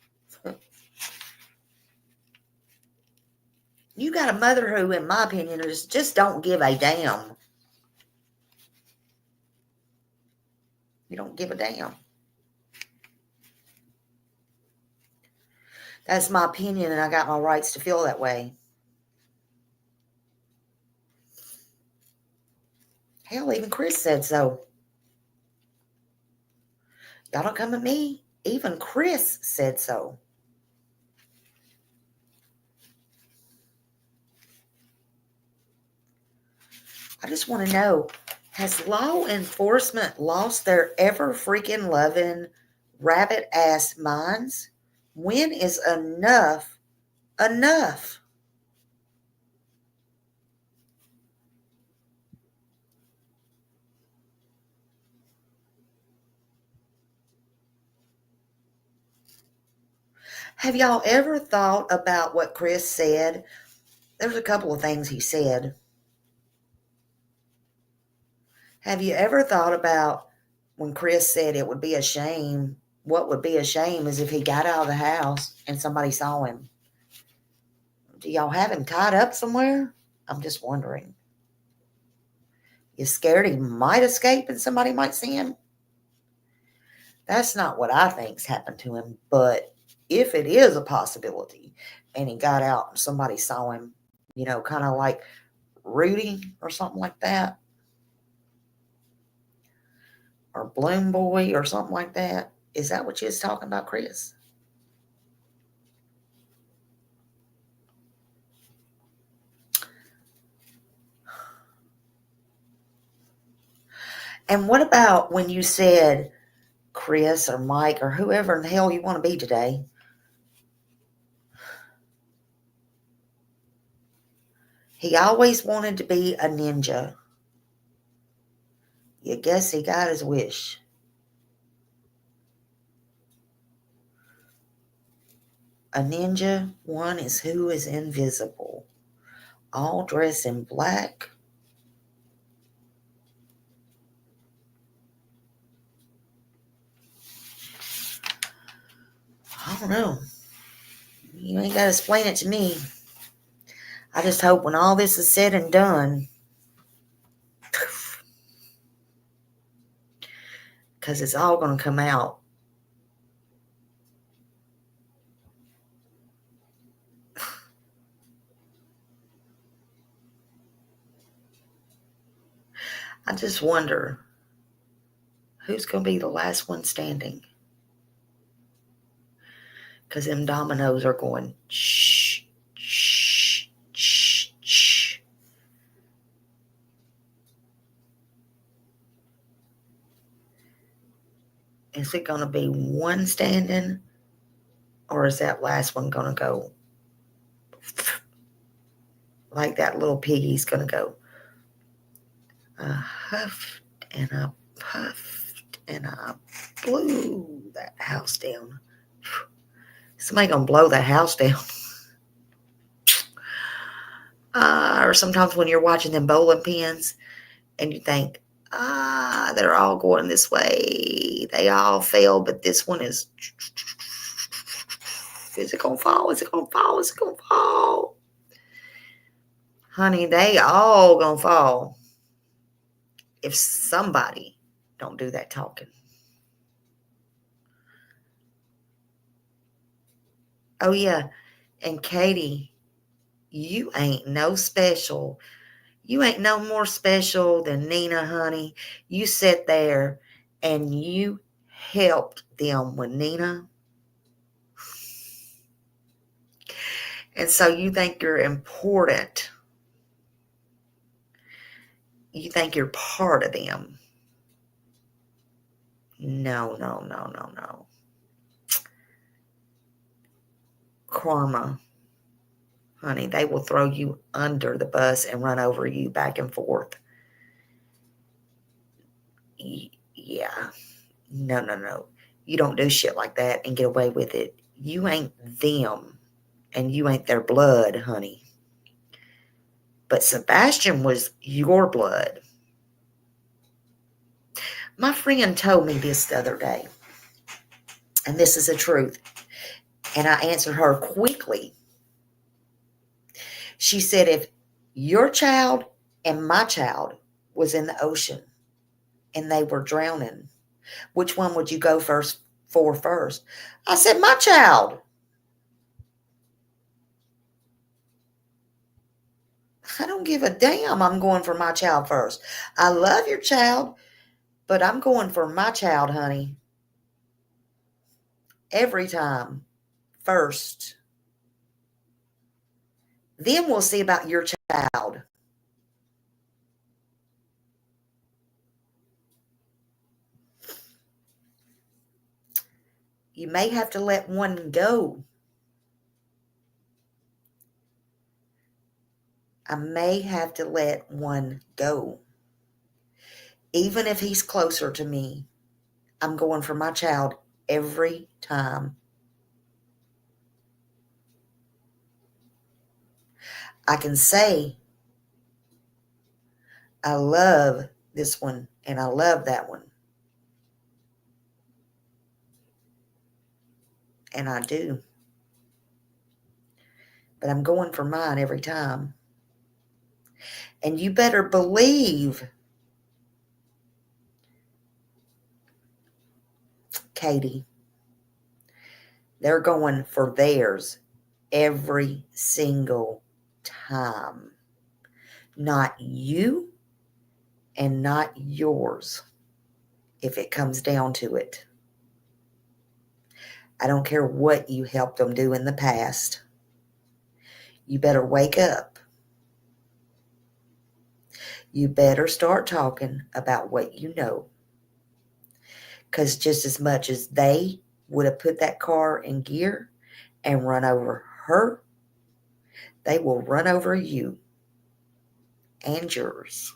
You got a mother who, in my opinion, just don't give a damn. You don't give a damn. That's my opinion, and I got my rights to feel that way. Hell, even Chris said so. Y'all don't come at me. Even Chris said so. I just want to know, has law enforcement lost their ever freaking loving rabbit ass minds? When is enough enough? Have y'all ever thought about what Chris said? There's a couple of things he said. Have you ever thought about when Chris said it would be a shame? What would be a shame is if he got out of the house and somebody saw him. Do y'all have him tied up somewhere? I'm just wondering. You scared he might escape and somebody might see him? That's not what I think's happened to him, but if it is a possibility and he got out and somebody saw him, kind of like Rudy or something like that, or Bloom Boy or something like that. Is that what you was talking about, Chris? And what about when you said Chris or Mike or whoever in the hell you want to be today? He always wanted to be a ninja. You guess he got his wish. A ninja, one is who is invisible, all dressed in black. I don't know. You ain't got to explain it to me. I just hope when all this is said and done, because it's all going to come out. I just wonder who's going to be the last one standing. Because them dominoes are going shh, shh, shh, shh. Is it going to be one standing? Or is that last one going to go like that little piggy's going to go? I huffed and I puffed and I blew that house down. Somebody going to blow that house down. Or sometimes when you're watching them bowling pins and you think, they're all going this way. They all fail, but this one is it going to fall? Is it going to fall? Is it going to fall? Honey, they all going to fall if somebody don't do that talking. Oh, yeah. And Katie, you ain't no special. You ain't no more special than Nina, honey. You sit there and you helped them with Nina. And so you think you're important. You think you're part of them. No. Karma. Honey, they will throw you under the bus and run over you back and forth. Yeah. No. You don't do shit like that and get away with it. You ain't them, and you ain't their blood, honey. But Sebastian was your blood. My friend told me this the other day, and this is the truth, and I answered her quickly. She said, if your child and my child was in the ocean and they were drowning, which one would you go first? I said, my child. I don't give a damn. I'm going for my child first. I love your child, but I'm going for my child, honey. Every time. First. Then we'll see about your child. You may have to let one go. I may have to let one go. Even if he's closer to me, I'm going for my child every time. I can say, I love this one and I love that one. And I do. But I'm going for mine every time. And you better believe, Katie, they're going for theirs every single time. Not you and not yours, if it comes down to it. I don't care what you helped them do in the past. You better wake up. You better start talking about what you know. Because just as much as they would have put that car in gear and run over her, they will run over you and yours.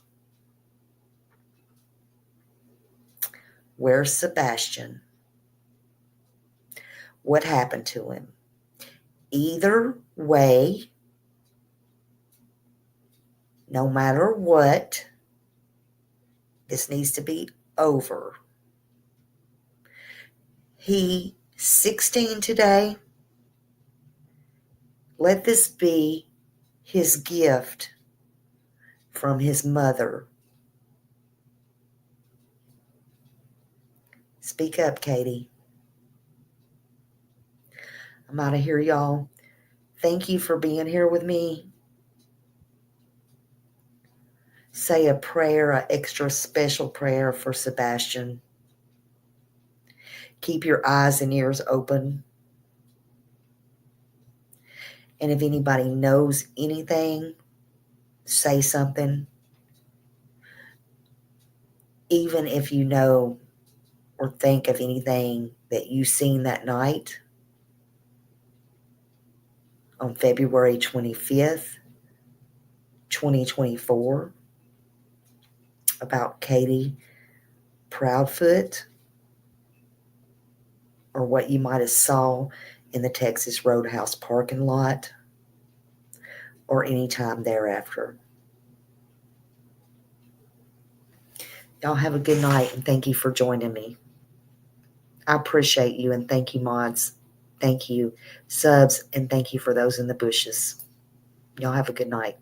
Where's Sebastian? What happened to him? Either way, no matter what, this needs to be over. He's 16 today. Let this be his gift from his mother. Speak up, Katie. I'm out of here, y'all. Thank you for being here with me. Say a prayer, an extra special prayer for Sebastian. Keep your eyes and ears open. And if anybody knows anything, say something. Even if you know or think of anything that you seen that night on February 25th, 2024, about Katie Proudfoot, or what you might have saw in the Texas Roadhouse parking lot, or any time thereafter. Y'all have a good night, and thank you for joining me. I appreciate you, and thank you, mods. Thank you, subs, and thank you for those in the bushes. Y'all have a good night.